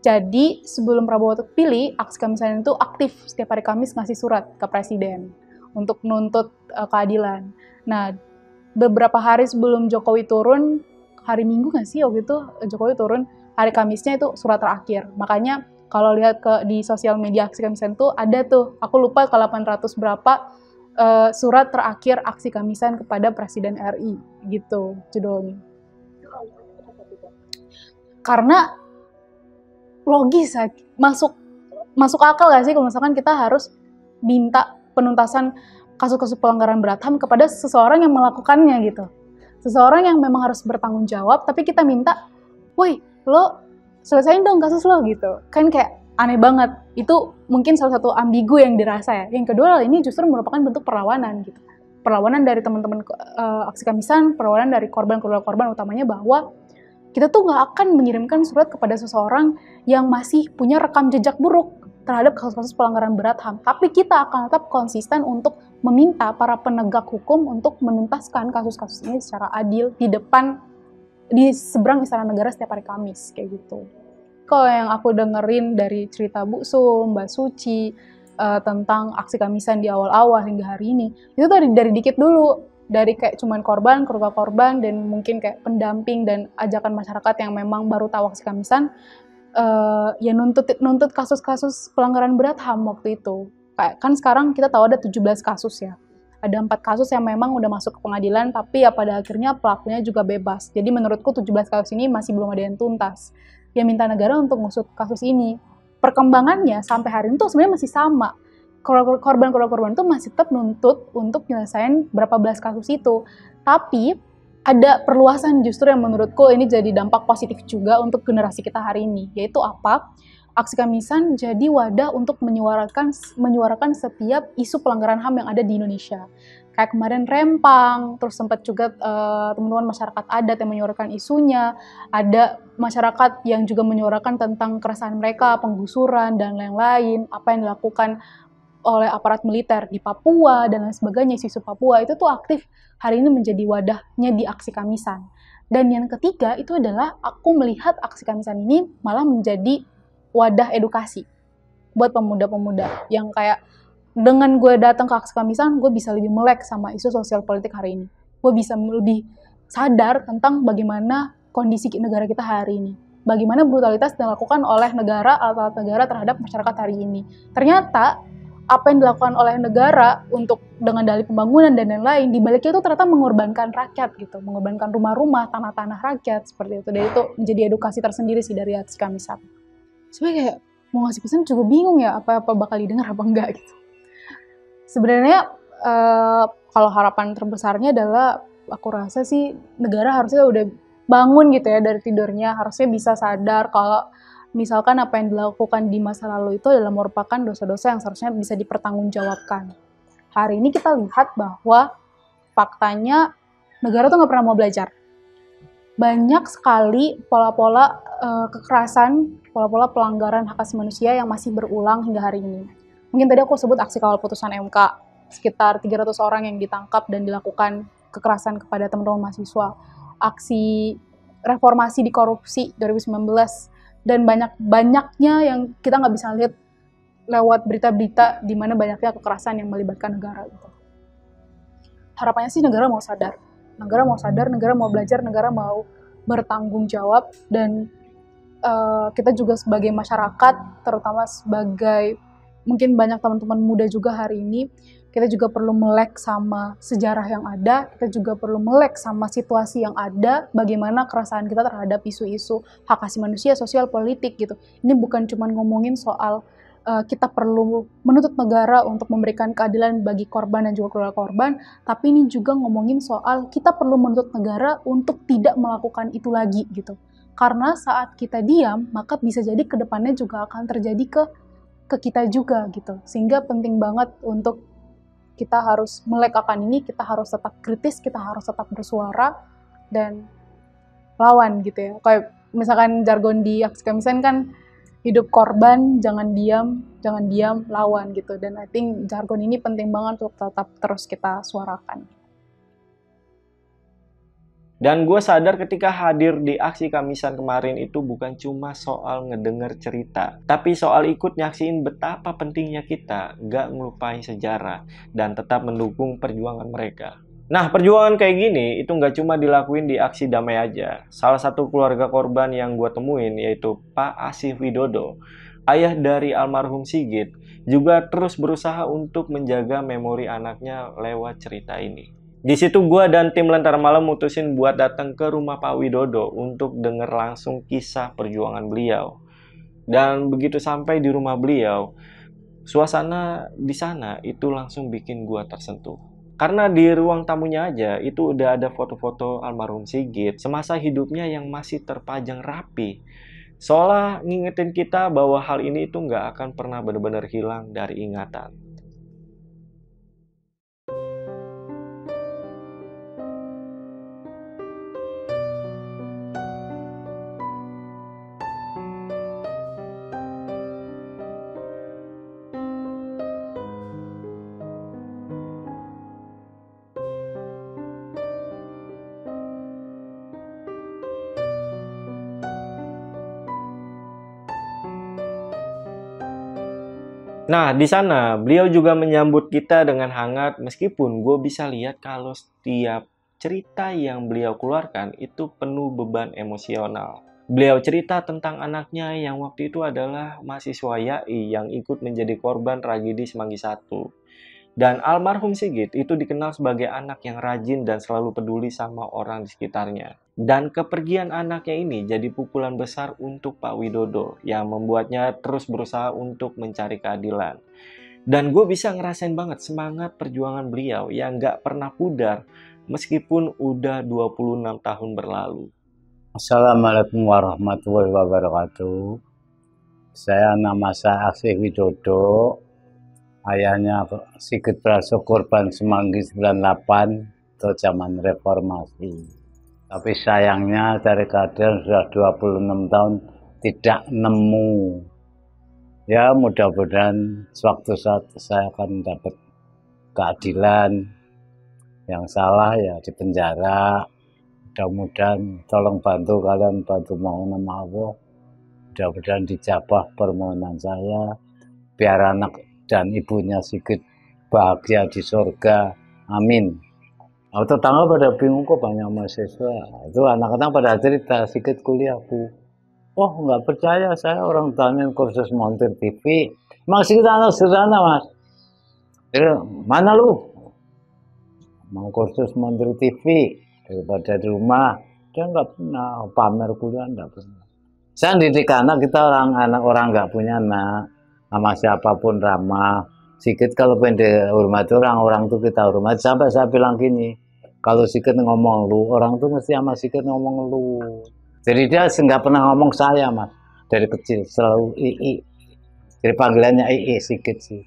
Jadi sebelum Prabowo terpilih, aksi Kamisan itu aktif setiap hari Kamis ngasih surat ke presiden untuk menuntut keadilan. Nah, beberapa hari sebelum Jokowi turun, hari Minggu nggak sih waktu itu Jokowi turun, hari Kamisnya itu surat terakhir. Makanya kalau lihat di sosial media aksi Kamisan itu ada tuh, aku lupa ke 800 berapa surat terakhir aksi Kamisan kepada Presiden RI, gitu judulnya. Karena logis, masuk akal nggak sih kalau misalkan kita harus minta penuntasan kasus-kasus pelanggaran berat HAM kepada seseorang yang melakukannya gitu. Seseorang yang memang harus bertanggung jawab, tapi kita minta, woi, lo selesain dong kasus lo gitu. Kan kayak aneh banget. Itu mungkin salah satu ambigu yang dirasa ya. Yang kedua, ini justru merupakan bentuk perlawanan gitu. Perlawanan dari teman-teman aksi Kamisan, perlawanan dari keluarga korban utamanya bahwa kita tuh nggak akan mengirimkan surat kepada seseorang yang masih punya rekam jejak buruk terhadap kasus-kasus pelanggaran berat HAM. Tapi kita akan tetap konsisten untuk meminta para penegak hukum untuk menuntaskan kasus-kasus ini secara adil di seberang Istana Negara setiap hari Kamis, kayak gitu. Kalau yang aku dengerin dari cerita Bu Sum, Mbak Suci, tentang aksi Kamisan di awal-awal hingga hari ini, itu tuh dari dikit dulu. Dari kayak cuman keluarga korban, dan mungkin kayak pendamping dan ajakan masyarakat yang memang baru tahu aksi Kamisan, ya nuntut kasus-kasus pelanggaran berat HAM waktu itu. Kayak kan sekarang kita tahu ada 17 kasus ya. Ada 4 kasus yang memang udah masuk ke pengadilan, tapi ya pada akhirnya pelakunya juga bebas. Jadi menurutku 17 kasus ini masih belum ada yang tuntas. Ya minta negara untuk ngusut kasus ini. perkembangannya sampai hari ini tuh sebenarnya masih sama. Korban-korban itu masih tetap nuntut untuk nyelesain berapa belas kasus itu. Tapi ada perluasan justru yang menurutku ini jadi dampak positif juga untuk generasi kita hari ini. Yaitu apa? Aksi Kamisan jadi wadah untuk menyuarakan setiap isu pelanggaran HAM yang ada di Indonesia. Kayak kemarin Rempang, terus sempat juga teman-teman masyarakat adat yang menyuarakan isunya, ada masyarakat yang juga menyuarakan tentang keresahan mereka, penggusuran, dan lain-lain, apa yang dilakukan oleh aparat militer di Papua, dan lain sebagainya, isu Papua, itu tuh aktif hari ini menjadi wadahnya di Aksi Kamisan. Dan yang ketiga itu adalah aku melihat Aksi Kamisan ini malah menjadi wadah edukasi buat pemuda-pemuda yang kayak dengan gue datang ke Aksi Kamisan, gue bisa lebih melek sama isu sosial politik hari ini. Gue bisa lebih sadar tentang bagaimana kondisi negara kita hari ini. Bagaimana brutalitas dilakukan oleh negara, alat-alat negara terhadap masyarakat hari ini. Ternyata, apa yang dilakukan oleh negara untuk dengan dalih pembangunan dan lain-lain, dibaliknya itu ternyata mengorbankan rakyat gitu. Mengorbankan rumah-rumah, tanah-tanah rakyat, seperti itu. Dan itu menjadi edukasi tersendiri sih dari Aksi Kamisan. Sebenarnya kayak mau ngasih pesan juga bingung ya, apa bakal didengar apa enggak gitu. Sebenarnya kalau harapan terbesarnya adalah aku rasa sih negara harusnya udah bangun gitu ya dari tidurnya, harusnya bisa sadar kalau misalkan apa yang dilakukan di masa lalu itu adalah merupakan dosa-dosa yang seharusnya bisa dipertanggungjawabkan. Hari ini kita lihat bahwa faktanya negara tuh nggak pernah mau belajar. Banyak sekali pola-pola kekerasan, pola-pola pelanggaran hak asasi manusia yang masih berulang hingga hari ini. Mungkin tadi aku sebut aksi kawal putusan MK, sekitar 300 orang yang ditangkap dan dilakukan kekerasan kepada teman-teman mahasiswa. Aksi reformasi di korupsi 2019, dan banyaknya yang kita nggak bisa lihat lewat berita-berita di mana banyaknya kekerasan yang melibatkan negara. Gitu. Harapannya sih negara mau sadar, negara mau belajar, negara mau bertanggung jawab, dan kita juga sebagai masyarakat, terutama sebagai mungkin banyak teman-teman muda juga hari ini, kita juga perlu melek sama sejarah yang ada, kita juga perlu melek sama situasi yang ada, bagaimana keresahan kita terhadap isu-isu hak asasi manusia, sosial, politik gitu. Ini bukan cuma ngomongin soal kita perlu menuntut negara untuk memberikan keadilan bagi korban dan juga keluarga korban, tapi ini juga ngomongin soal kita perlu menuntut negara untuk tidak melakukan itu lagi gitu. Karena saat kita diam, maka bisa jadi ke depannya juga akan terjadi ke kita juga gitu. Sehingga penting banget untuk kita harus melek akan ini, kita harus tetap kritis, kita harus tetap bersuara dan lawan gitu ya. Kayak misalkan jargon di Aksi Kamisan kan hidup korban, jangan diam, lawan gitu. Dan I think jargon ini penting banget untuk tetap terus kita suarakan. Dan gue sadar ketika hadir di Aksi Kamisan kemarin itu bukan cuma soal ngedenger cerita, tapi soal ikut nyaksiin betapa pentingnya kita gak ngelupain sejarah dan tetap mendukung perjuangan mereka. Nah, perjuangan kayak gini itu gak cuma dilakuin di aksi damai aja. Salah satu keluarga korban yang gue temuin yaitu Pak Asih Widodo, ayah dari almarhum Sigit, juga terus berusaha untuk menjaga memori anaknya lewat cerita ini. Di situ gue dan tim Lentera Malam mutusin buat datang ke rumah Pak Widodo untuk denger langsung kisah perjuangan beliau. Dan begitu sampai di rumah beliau, suasana di sana itu langsung bikin gue tersentuh. Karena di ruang tamunya aja itu udah ada foto-foto almarhum Sigit semasa hidupnya yang masih terpajang rapi. Seolah ngingetin kita bahwa hal ini itu nggak akan pernah benar-benar hilang dari ingatan. Nah, di sana beliau juga menyambut kita dengan hangat meskipun gue bisa lihat kalau setiap cerita yang beliau keluarkan itu penuh beban emosional. Beliau cerita tentang anaknya yang waktu itu adalah mahasiswa YAI yang ikut menjadi korban tragedi Semanggi I. Dan almarhum Sigit itu dikenal sebagai anak yang rajin dan selalu peduli sama orang di sekitarnya. Dan kepergian anaknya ini jadi pukulan besar untuk Pak Widodo yang membuatnya terus berusaha untuk mencari keadilan. Dan gue bisa ngerasain banget semangat perjuangan beliau yang gak pernah pudar meskipun udah 26 tahun berlalu. Assalamualaikum warahmatullahi wabarakatuh. Nama saya Aksih Widodo. Ayahnya Sigit Praso korban Semanggi 98 atau zaman reformasi. Tapi sayangnya dari keadaan sudah 26 tahun tidak nemu. Ya mudah-mudahan suatu saat saya akan dapat keadilan. Yang salah ya di penjara. Mudah-mudahan tolong bantu kalian, bantu mohon nama Allah. Mudah-mudahan dijabah permohonan saya. Biar anak dan ibunya Sigit bahagia di surga. Amin. Nah, tetangga pada bingung kok banyak mahasiswa. Itu anak-anak pada cerita Sigit kuliah Bu. Oh nggak percaya, saya orang tanya kursus montir TV. Emang Sigit anak sederhana Mas. Jadi, mana lu? Mau kursus montir TV daripada di rumah. Dia nggak pernah pamer kuliah, nggak pernah. Saya didik anak, kita anak orang nggak punya anak. Sama siapapun ramah. Sigit kalau pengen dihormati orang tuh kita hormati. Sampai saya bilang gini, kalau Sigit ngomong lu, orang tuh mesti sama Sigit ngomong lu. Jadi dia nggak pernah ngomong saya Mas. Dari kecil selalu Ii. Jadi panggilannya Ii Sigit sih.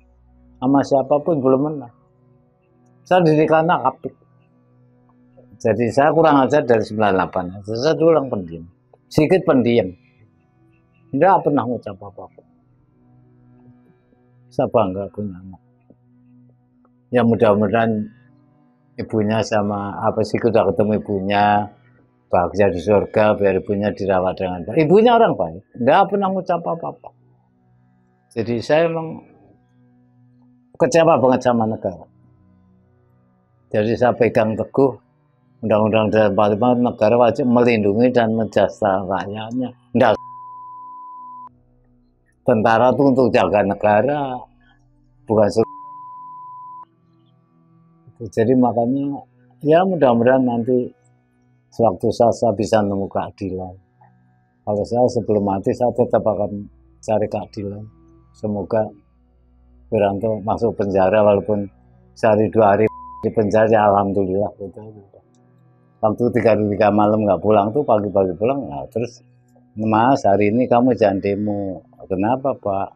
Sama siapapun belum pernah. Saya didik anak apik. Jadi saya kurang ajar dari 98. Saya dulu orang pendiam. Sigit pendiam. Nggak pernah ngucap apa-apa. Saya bangga punya anak. Ya mudah-mudahan ibunya sama Sigit udah ketemu ibunya, bahagia di surga, biar ibunya dirawat dengan baik. Ibunya orang baik, nggak pernah ngucap apa-apa. Jadi saya emang kecewa banget sama negara. Jadi saya pegang teguh Undang-Undang 45 negara wajib melindungi dan menjasa rakyatnya. Nggak. Tentara itu untuk jaga negara, bukan jadi makanya ya mudah-mudahan nanti sewaktu saya bisa nemu keadilan. Kalau saya sebelum mati saya tetap akan cari keadilan. Semoga Wiranto masuk penjara walaupun sehari 2 hari di penjara, ya alhamdulillah gitu. Waktu 3 malam nggak pulang tuh pagi-pagi pulang, nah, terus Mas hari ini kamu jangan demo. Kenapa Pak?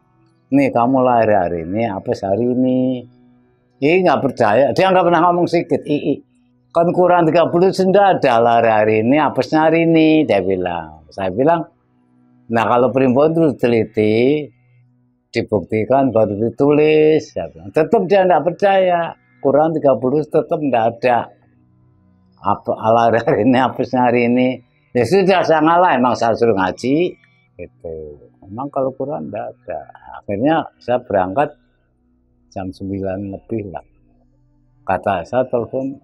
Nih kamu lahir hari ini, apa hari ini? Ih nggak percaya, dia nggak pernah ngomong Sigit. Kan kurang 30 sudah ada lahir hari ini, apesnya hari ini, dia bilang. Saya bilang, nah kalau Primbon itu teliti, dibuktikan baru ditulis. Saya bilang, tetap dia nggak percaya, kurang 30 tetap nggak ada. Apa lahir hari ini, apesnya hari ini. Ya sudah saya ngalah, emang saya suruh ngaji. Gitu. Memang kalau Quran enggak ada. Akhirnya saya berangkat jam 9 lebih lah. Kata saya telepon,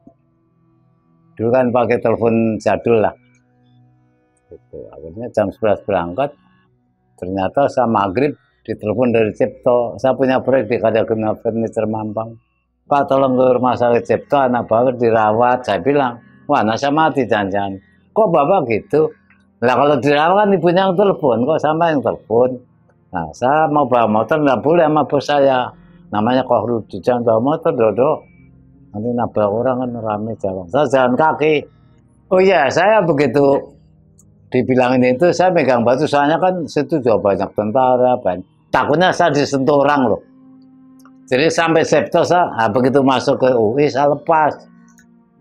dulu kan pakai telepon jadul lah. Gitu. Akhirnya jam 11 berangkat, ternyata saya maghrib ditelepon dari Cipto. Saya punya proyek di Kadaguna Furniture Mampang. Pak tolong ke rumah sakit Cipto, anak bapak dirawat. Saya bilang, wah anak saya mati jangan-jangan. Kok bapak gitu? Nah kalau dirawat kan ibunya yang telepon, kok sama yang telepon. Nah saya mau bawa motor, nggak boleh sama bos saya. Namanya Kohrudi, jangan bawa motor, Dodo. Nanti nabrak orang kan rame jalan. Saya jalan kaki. Oh iya, saya begitu dibilangin itu, saya megang batu. Soalnya kan situ juga banyak tentara. Takutnya saya disentuh orang loh. Jadi sampai Septo saya, begitu masuk ke UI, saya lepas.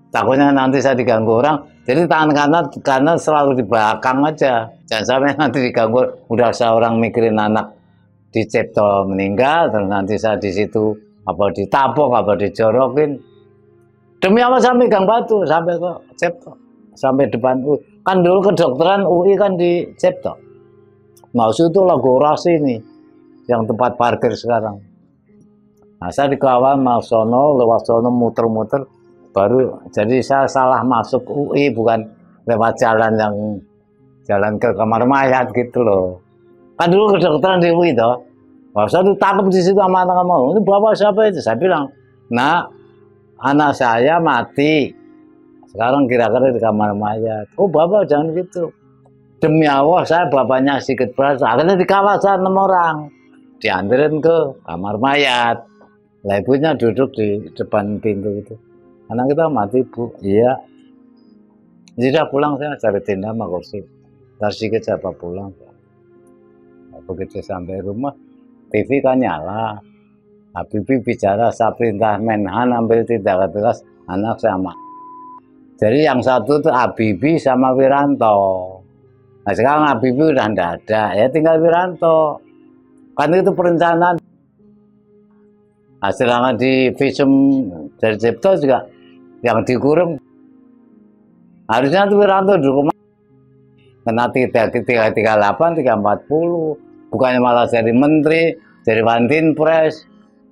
Takutnya nanti saya diganggu orang. Jadi tangan kanan selalu di belakang aja. Jangan sampai nanti diganggu. Udah seorang mikirin anak di Cipto meninggal, terus nanti saya di situ apa ditapok, apa dijorokin. Demi apa saya megang batu sampai ke Cipto, sampai depan UI. Kan dulu kedokteran UI kan di Cipto. Nah itu Lagorasi nih, yang tempat parkir sekarang. Nah saya dikawal mau sono, lewat sono muter-muter. Baru jadi saya salah masuk UI, bukan lewat jalan ke kamar mayat gitu loh. Kan dulu kedokteran di UI toh. Wah, saya ditangkap di situ sama anak-anak. Ini bapak siapa itu? Saya bilang, Nah, anak saya mati. Sekarang kira-kira di kamar mayat. Oh bapak jangan gitu. Demi Allah saya bapaknya sikit perasa. Akhirnya dikawal 6 orang. Dianterin ke kamar mayat. Lah ibunya duduk di depan pintu itu. Anak kita mati bu. Iya. Sudah pulang saya cari tenda sama kursi. Ntar sedikit saya pulang. Begitu sampai rumah, TV kan nyala. Habibie bicara, saya perintah Menhan ambil tindakan tegas anak sama. Jadi yang satu itu Habibie sama Wiranto. Nah sekarang Habibie udah tidak ada, ya tinggal Wiranto. Kan itu perencanaan. Hasilnya di visum dari Cipto juga yang dikurung. Harusnya itu Wiranto dulu. Kena 338, 340. Bukannya malah jadi menteri, jadi Wantinpres.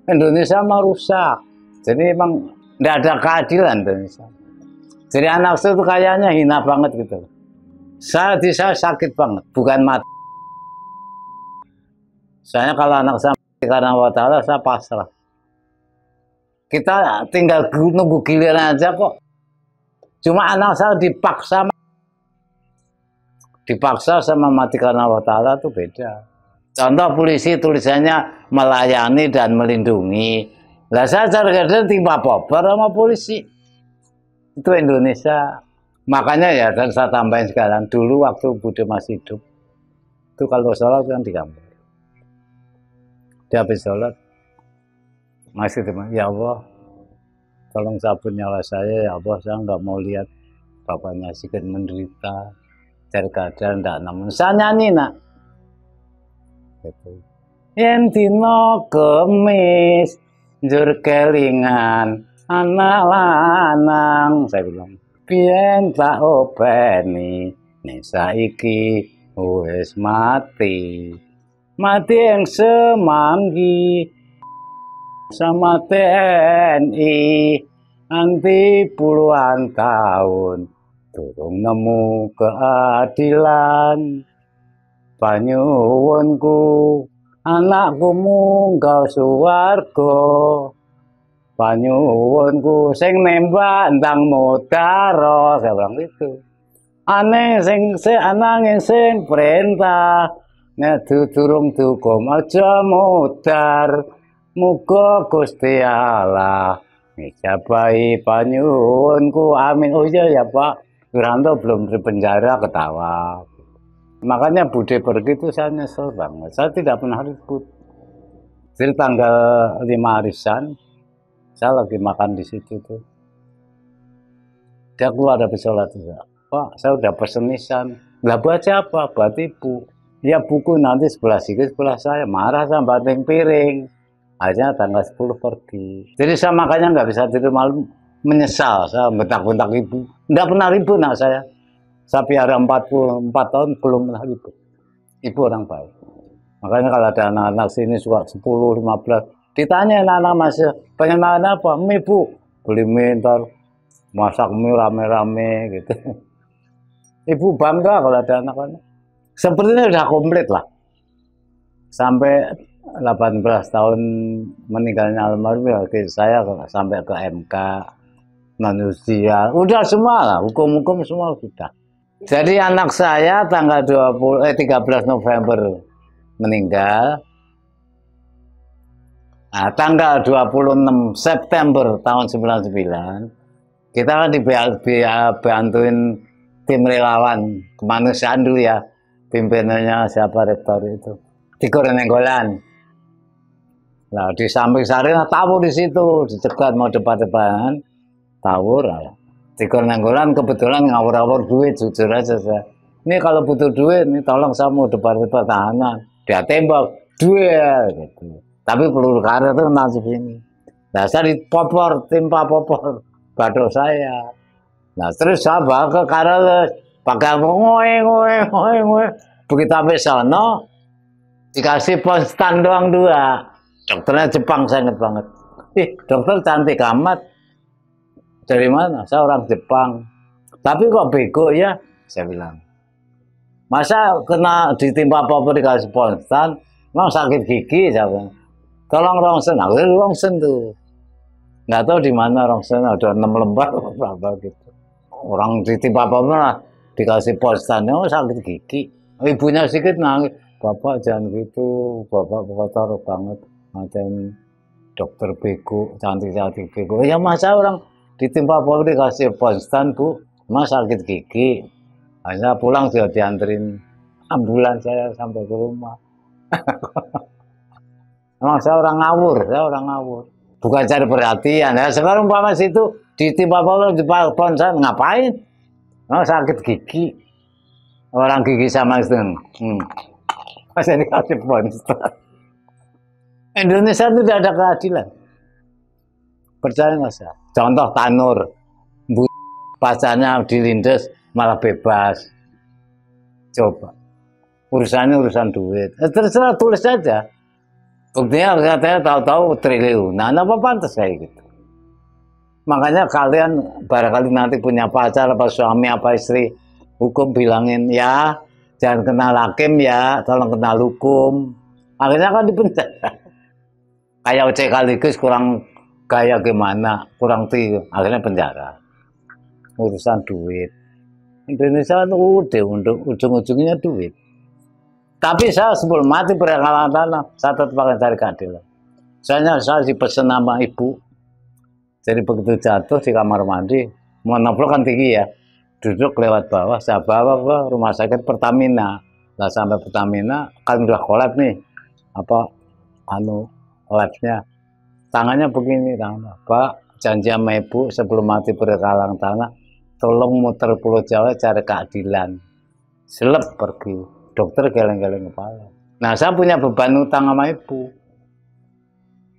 Indonesia mah rusak. Jadi emang tidak ada keadilan Indonesia. Jadi anak saya itu kayaknya hina banget gitu. Saya sakit banget, bukan mati. Soalnya kalau anak saya mati karena Allah Ta'ala, saya pasrah. Kita tinggal nunggu giliran aja kok. Cuma anak saya dipaksa sama mati karena Allah Ta'ala itu beda. Contoh polisi tulisannya melayani dan melindungi. Lah saya cara-cara timpa popor sama polisi. Itu Indonesia. Makanya ya dan saya tambahin sekarang. Dulu waktu Bude masih hidup. Itu kalau sholat kan di kampung. Dia habis sholat. Masih teman. Ya Allah. Tolong sabun nyawa saya. Ya Allah saya nggak mau lihat bapaknya sedikit menderita. Cari keadaan enggak. Namun saya nyanyi nak. Gitu. Yen dina Kemis njur kelingan anak lanang, saya bilang biyen tak openi nek saiki wis mati yang semanggi sama TNI anti puluhan tahun durung nemu keadilan. Panyuwunku anakku munggah swarga. Panyuwunku sing nembak ndang mudara, saya bilang itu. Aneh sing ananging sing perintah nek durung dukum aja mudar. Muga Gusti Allah ngijabahi panyuwunku. Amin. Oh iya ya Pak, Wiranto belum di penjara ketawa. Makanya Bude pergi itu saya nyesel banget. Saya tidak pernah ribut. Jadi tanggal 5 arisan, saya lagi makan di situ tuh. Dia keluar dari sholat. Pak, saya udah pesen nisan. Lah baca apa? Buat ibu. Ya buku nanti sebelah sini, sebelah saya. Marah sama banting piring. Akhirnya tanggal 10 pergi. Jadi saya makanya nggak bisa tidur malam. Menyesal. Saya bentak-bentak ibu. Nggak pernah ribut nak saya. Saya piara 44 tahun belum pernah ribut. Ibu orang baik. Makanya kalau ada anak-anak sini suka 10, 15. Ditanya anak-anak masih pengen makan apa? Mie bu. Beli mie ntar. Masak mie rame-rame gitu. Ibu bangga kalau ada anak-anak. Sepertinya udah komplit lah. Sampai 18 tahun meninggalnya almarhum ya, saya sampai ke MK, manusia, udah semua lah, hukum-hukum semua sudah. Jadi anak saya tanggal 13 November meninggal. Nah, tanggal 26 September tahun 99 kita kan dibantuin tim relawan kemanusiaan dulu ya, pimpinannya siapa rektor itu Tigor Nenggolan. Nah di samping Sarina tawur di situ dicegat mau depan-depan tawur. Tigor Nenggolan kebetulan ngawur-ngawur duit, jujur aja saya. Ini kalau butuh duit, ini tolong saya mau depan-depan tahanan. Dia tembak duit gitu. Tapi peluru karet itu nasib ini. Nah saya dipopor, timpa popor badok saya. Nah terus saya bawa ke karet, pakai ngoe. Begitu sampai sana, dikasih ponstan doang 2. Dokternya Jepang, saya ingat banget. Ih, dokter cantik amat. Dari mana? Saya orang Jepang. Tapi kok bego ya? Saya bilang. Masa kena ditimpa popor dikasih ponstan, memang sakit gigi, saya bilang. Tolong rongsen, aku rongsen tuh. Nggak tahu di mana orang sana ada 6 lembar berapa gitu. Orang ditimpa apa malah dikasih postan, oh sakit gigi. Ibunya sedikit nangis, bapak jangan gitu, bapak kotor banget, ngatain dokter bego, cantik-cantik bego. Ya masa orang ditimpa apa dikasih postan bu, mas sakit gigi. Hanya pulang sudah dianterin ambulans saya sampai ke rumah. Emang saya orang ngawur. Bukan cari perhatian. Ya, sekarang umpama situ ditimpa apa di ponsel ngapain? Oh, sakit gigi. Orang gigi sama itu. Masih dikasih ponsel. Indonesia itu tidak ada keadilan. Percaya nggak saya? Contoh Tanur, pacarnya dilindes malah bebas. Coba. Urusannya urusan duit. Terserah tulis saja. Buktinya katanya tahu-tahu triliunan, apa pantas kayak gitu. Makanya kalian barangkali nanti punya pacar, apa suami, apa istri, hukum bilangin ya, jangan kenal hakim ya, tolong kenal hukum. Akhirnya kan dipenjara. Kayak OC Kaligus kurang gaya gimana, kurang tinggi, akhirnya penjara. Urusan duit. Indonesia itu udah untuk ujung-ujungnya duit. Tapi saya sebelum mati berhalangan tanah, saya tetap akan cari keadilan. Soalnya saya dipesan sama ibu. Jadi begitu jatuh di kamar mandi, mau noplo kan tinggi ya, duduk lewat bawah, saya bawa ke rumah sakit Pertamina. Lah sampai Pertamina kan udah kolab nih, labnya. Tangannya begini, Pak, janji sama ibu sebelum mati berhalangan tanah, tolong muter Pulau Jawa cari keadilan. Selep pergi. Dokter geleng-geleng kepala. Nah, saya punya beban utang sama ibu.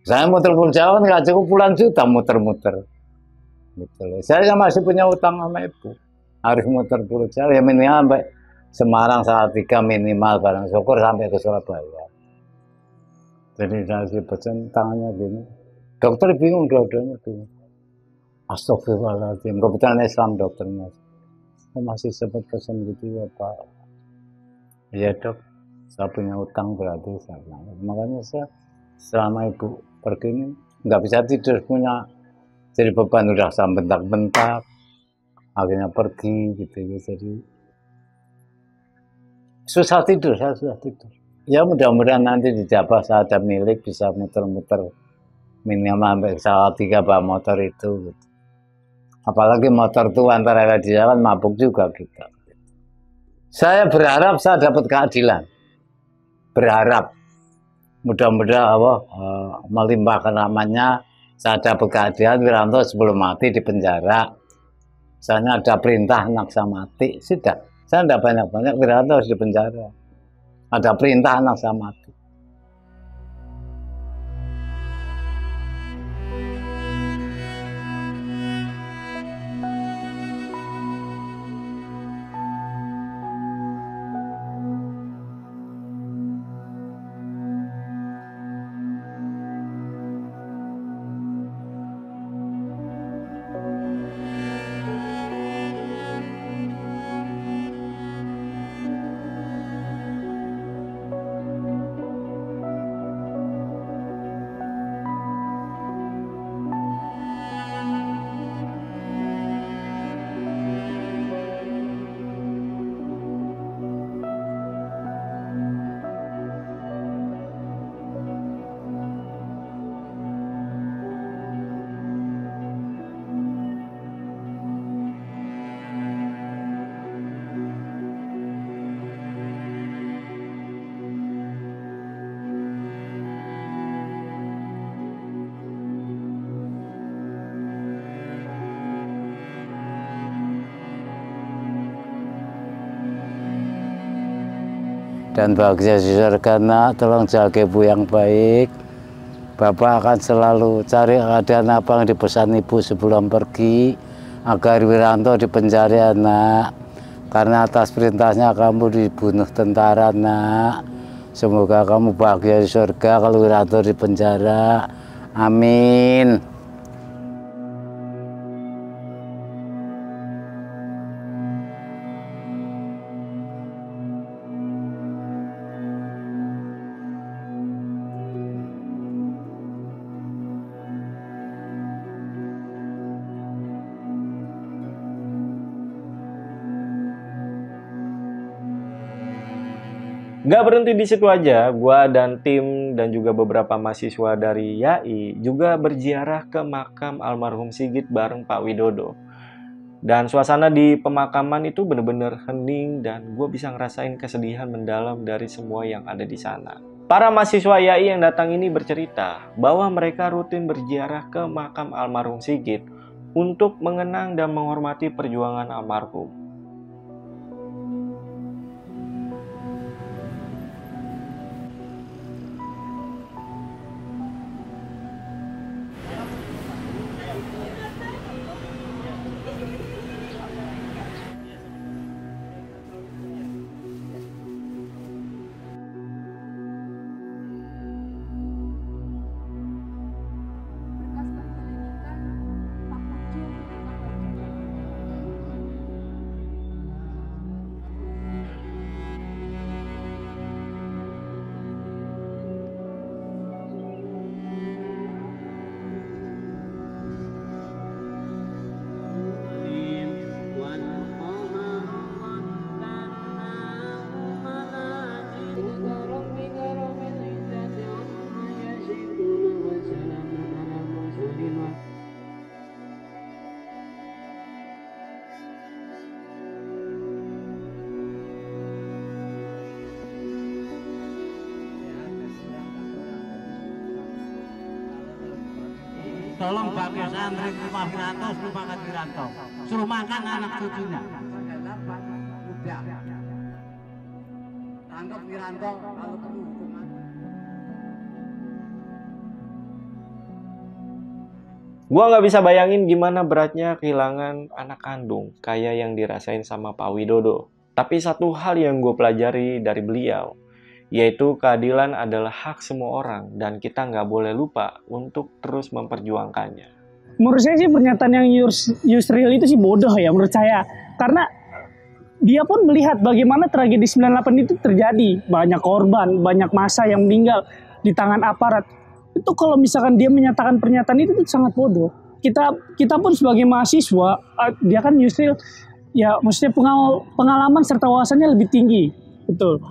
Saya muter Pulau Jawa nggak cukup puluhan juta muter-muter. Gitu loh. Saya masih punya utang sama ibu. Harus muter Pulau Jawa ya minimal sampai Semarang Salatiga minimal barang syukur sampai ke Surabaya. Jadi saya pesan tangannya gini. Dokter bingung dua-duanya bingung. Astagfirullahaladzim. Kebetulan Islam dokternya. Saya masih sempat pesan gitu ya Pak. Iya dok, saya punya utang berarti saya bilang. Makanya saya selama ibu pergi ini nggak bisa tidur, punya jadi beban udah saya bentak-bentak, akhirnya pergi gitu ya. Jadi susah tidur, saya susah tidur. Ya mudah-mudahan nanti di Jawa saya ada milik bisa muter-muter minimal sampai Salatiga bawa motor itu. Gitu. Apalagi motor tuh antara di jalan mabuk juga kita. Saya berharap saya dapat keadilan. Berharap. Mudah-mudahan Allah melimpahkan rahmatnya. Saya dapat keadilan, Wiranto sebelum mati di penjara. Misalnya ada perintah anak saya mati. Sudah. Saya tidak banyak-banyak, Wiranto harus di penjara. Ada perintah anak saya mati. Dan bahagia di surga nak, tolong jaga ibu yang baik. Bapak akan selalu cari keadaan apa yang dipesan ibu sebelum pergi, agar Wiranto dipenjara nak. Karena atas perintahnya kamu dibunuh tentara nak. Semoga kamu bahagia di surga kalau Wiranto dipenjara. Amin. Gak berhenti di situ aja, gua dan tim dan juga beberapa mahasiswa dari YAI juga berziarah ke makam almarhum Sigit bareng Pak Widodo. Dan suasana di pemakaman itu bener-bener hening dan gue bisa ngerasain kesedihan mendalam dari semua yang ada di sana. Para mahasiswa YAI yang datang ini bercerita bahwa mereka rutin berziarah ke makam almarhum Sigit untuk mengenang dan menghormati perjuangan almarhum. Tolong pakai santri rumah Wiranto, suruh makan Wiranto, suruh makan anak cucunya. Udah, tangkap Wiranto kalau perlu hukuman. Gua nggak bisa bayangin gimana beratnya kehilangan anak kandung kayak yang dirasain sama Pak Widodo. Tapi satu hal yang gue pelajari dari beliau, yaitu keadilan adalah hak semua orang dan kita nggak boleh lupa untuk terus memperjuangkannya. Menurut saya sih pernyataan yang Yusril itu sih bodoh ya menurut saya. Karena dia pun melihat bagaimana tragedi 98 itu terjadi. Banyak korban, banyak massa yang meninggal di tangan aparat. Itu kalau misalkan dia menyatakan pernyataan itu sangat bodoh. Kita pun sebagai mahasiswa, dia kan Yusril ya maksudnya pengalaman serta wawasannya lebih tinggi. Betul.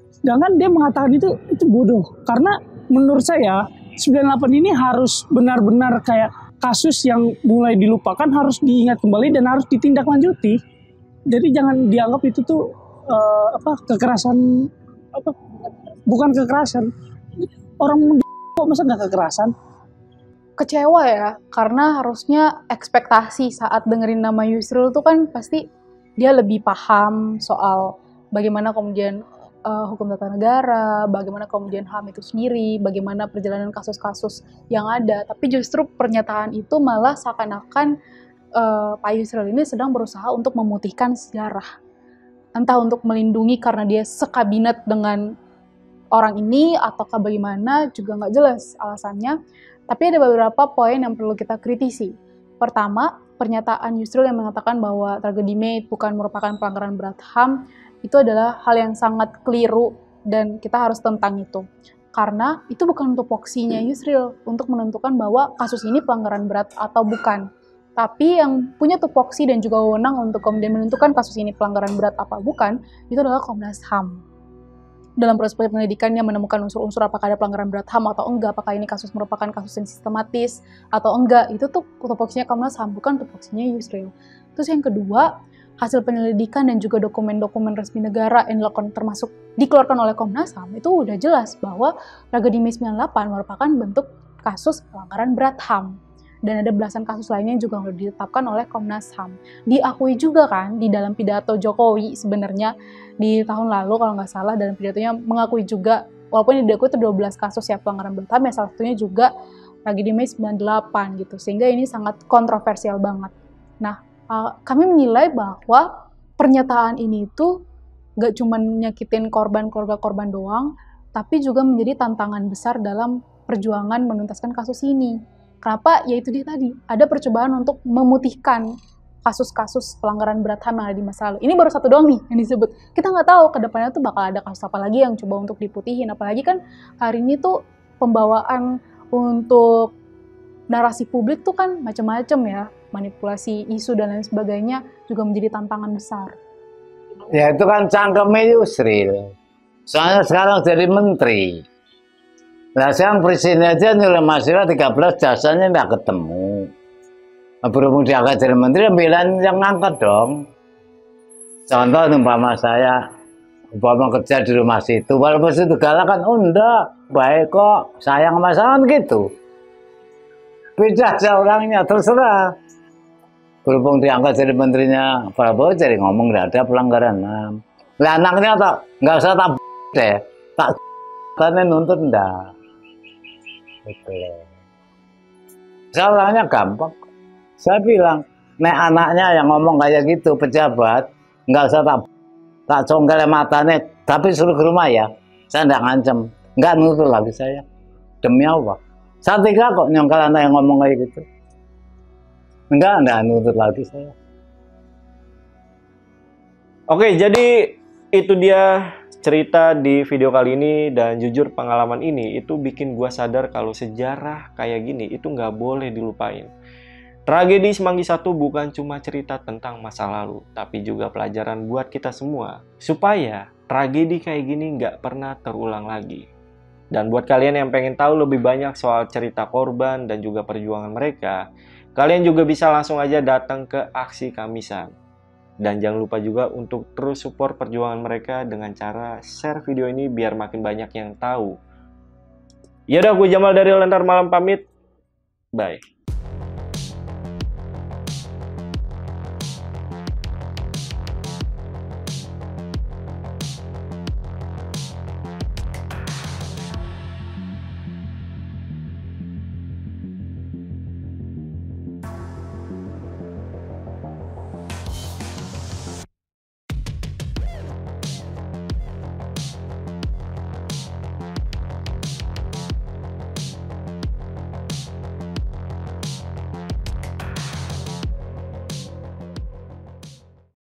Sedangkan dia mengatakan itu bodoh. Karena menurut saya 98 ini harus benar-benar kayak kasus yang mulai dilupakan harus diingat kembali dan harus ditindaklanjuti. Jadi jangan dianggap itu tuh kekerasan bukan kekerasan. Orang kok masa nggak kekerasan? Kecewa ya, karena harusnya ekspektasi saat dengerin nama Yusril tuh kan pasti dia lebih paham soal bagaimana kemudian hukum tata negara, bagaimana kemudian HAM itu sendiri, bagaimana perjalanan kasus-kasus yang ada. Tapi justru pernyataan itu malah seakan-akan Pak Yusril ini sedang berusaha untuk memutihkan sejarah. Entah untuk melindungi karena dia sekabinet dengan orang ini, ataukah bagaimana, juga nggak jelas alasannya. Tapi ada beberapa poin yang perlu kita kritisi. Pertama, pernyataan Yusril yang mengatakan bahwa tragedi Mei bukan merupakan pelanggaran berat HAM, itu adalah hal yang sangat keliru dan kita harus tentang itu. Karena itu bukan tupoksinya Yusril untuk menentukan bahwa kasus ini pelanggaran berat atau bukan. Tapi yang punya tupoksi dan juga wewenang untuk kemudian menentukan kasus ini pelanggaran berat apa bukan, itu adalah Komnas HAM. Dalam proses penyelidikan yang menemukan unsur-unsur apakah ada pelanggaran berat HAM atau enggak, apakah ini kasus merupakan kasus yang sistematis atau enggak, itu tuh tupoksinya Komnas HAM, bukan tupoksinya Yusril. Terus yang kedua, hasil penyelidikan dan juga dokumen-dokumen resmi negara yang dilakukan termasuk dikeluarkan oleh Komnas HAM itu udah jelas bahwa tragedi Mei 98 merupakan bentuk kasus pelanggaran berat HAM. Dan ada belasan kasus lainnya yang juga sudah ditetapkan oleh Komnas HAM. Diakui juga kan di dalam pidato Jokowi sebenarnya di tahun lalu kalau nggak salah, dalam pidatonya mengakui juga, walaupun yang diakui itu 12 kasus ya pelanggaran berat HAM, ya salah satunya juga tragedi Mei 98 gitu. Sehingga ini sangat kontroversial banget. Nah, kami menilai bahwa pernyataan ini itu nggak cuma nyakitin korban doang, tapi juga menjadi tantangan besar dalam perjuangan menuntaskan kasus ini. Kenapa? Ya itu dia tadi, ada percobaan untuk memutihkan kasus-kasus pelanggaran berat HAM yang ada di masa lalu. Ini baru satu doang nih yang disebut. Kita nggak tahu ke depannya tuh bakal ada kasus apa lagi yang coba untuk diputihin. Apalagi kan hari ini tuh pembawaan untuk narasi publik tuh kan macam-macam ya. Manipulasi isu dan lain sebagainya juga menjadi tantangan besar. Ya itu kan cangkemnya Yusril. Soalnya sekarang jadi menteri. Nah sekarang presiden aja nyuruh mahasiswa 13 jasanya nggak ketemu. Nah, berhubung dia akan jadi menteri, pilihan yang ngangkat dong. Contoh umpama saya, umpama kerja di rumah situ, walaupun situ galak kan, oh enggak, baik kok, sayang sama saya kan gitu. Beda aja orangnya, terserah. Berhubung diangkat jadi menterinya Prabowo, jadi ngomong nggak ada pelanggaran HAM. Lah anaknya tak nggak usah tak deh, tak karena nuntut enggak. Gitu loh. Saya orangnya gampang. Saya bilang, nek anaknya yang ngomong kayak gitu pejabat, nggak usah tak congkel matanya, tapi suruh ke rumah ya. Saya nggak ngancem, nggak nuntut lagi saya. Demi apa? Saya tiga kok nyongkel anak yang ngomong kayak gitu. Enggak nuntut lagi saya. Oke, jadi itu dia cerita di video kali ini, dan jujur pengalaman ini itu bikin gua sadar kalau sejarah kayak gini itu nggak boleh dilupain. Tragedi Semanggi I bukan cuma cerita tentang masa lalu, tapi juga pelajaran buat kita semua supaya tragedi kayak gini nggak pernah terulang lagi. Dan buat kalian yang pengen tahu lebih banyak soal cerita korban dan juga perjuangan mereka, kalian juga bisa langsung aja datang ke Aksi Kamisan. Dan jangan lupa juga untuk terus support perjuangan mereka dengan cara share video ini biar makin banyak yang tahu. Yaudah, gue Jamal dari Lentar Malam pamit. Bye.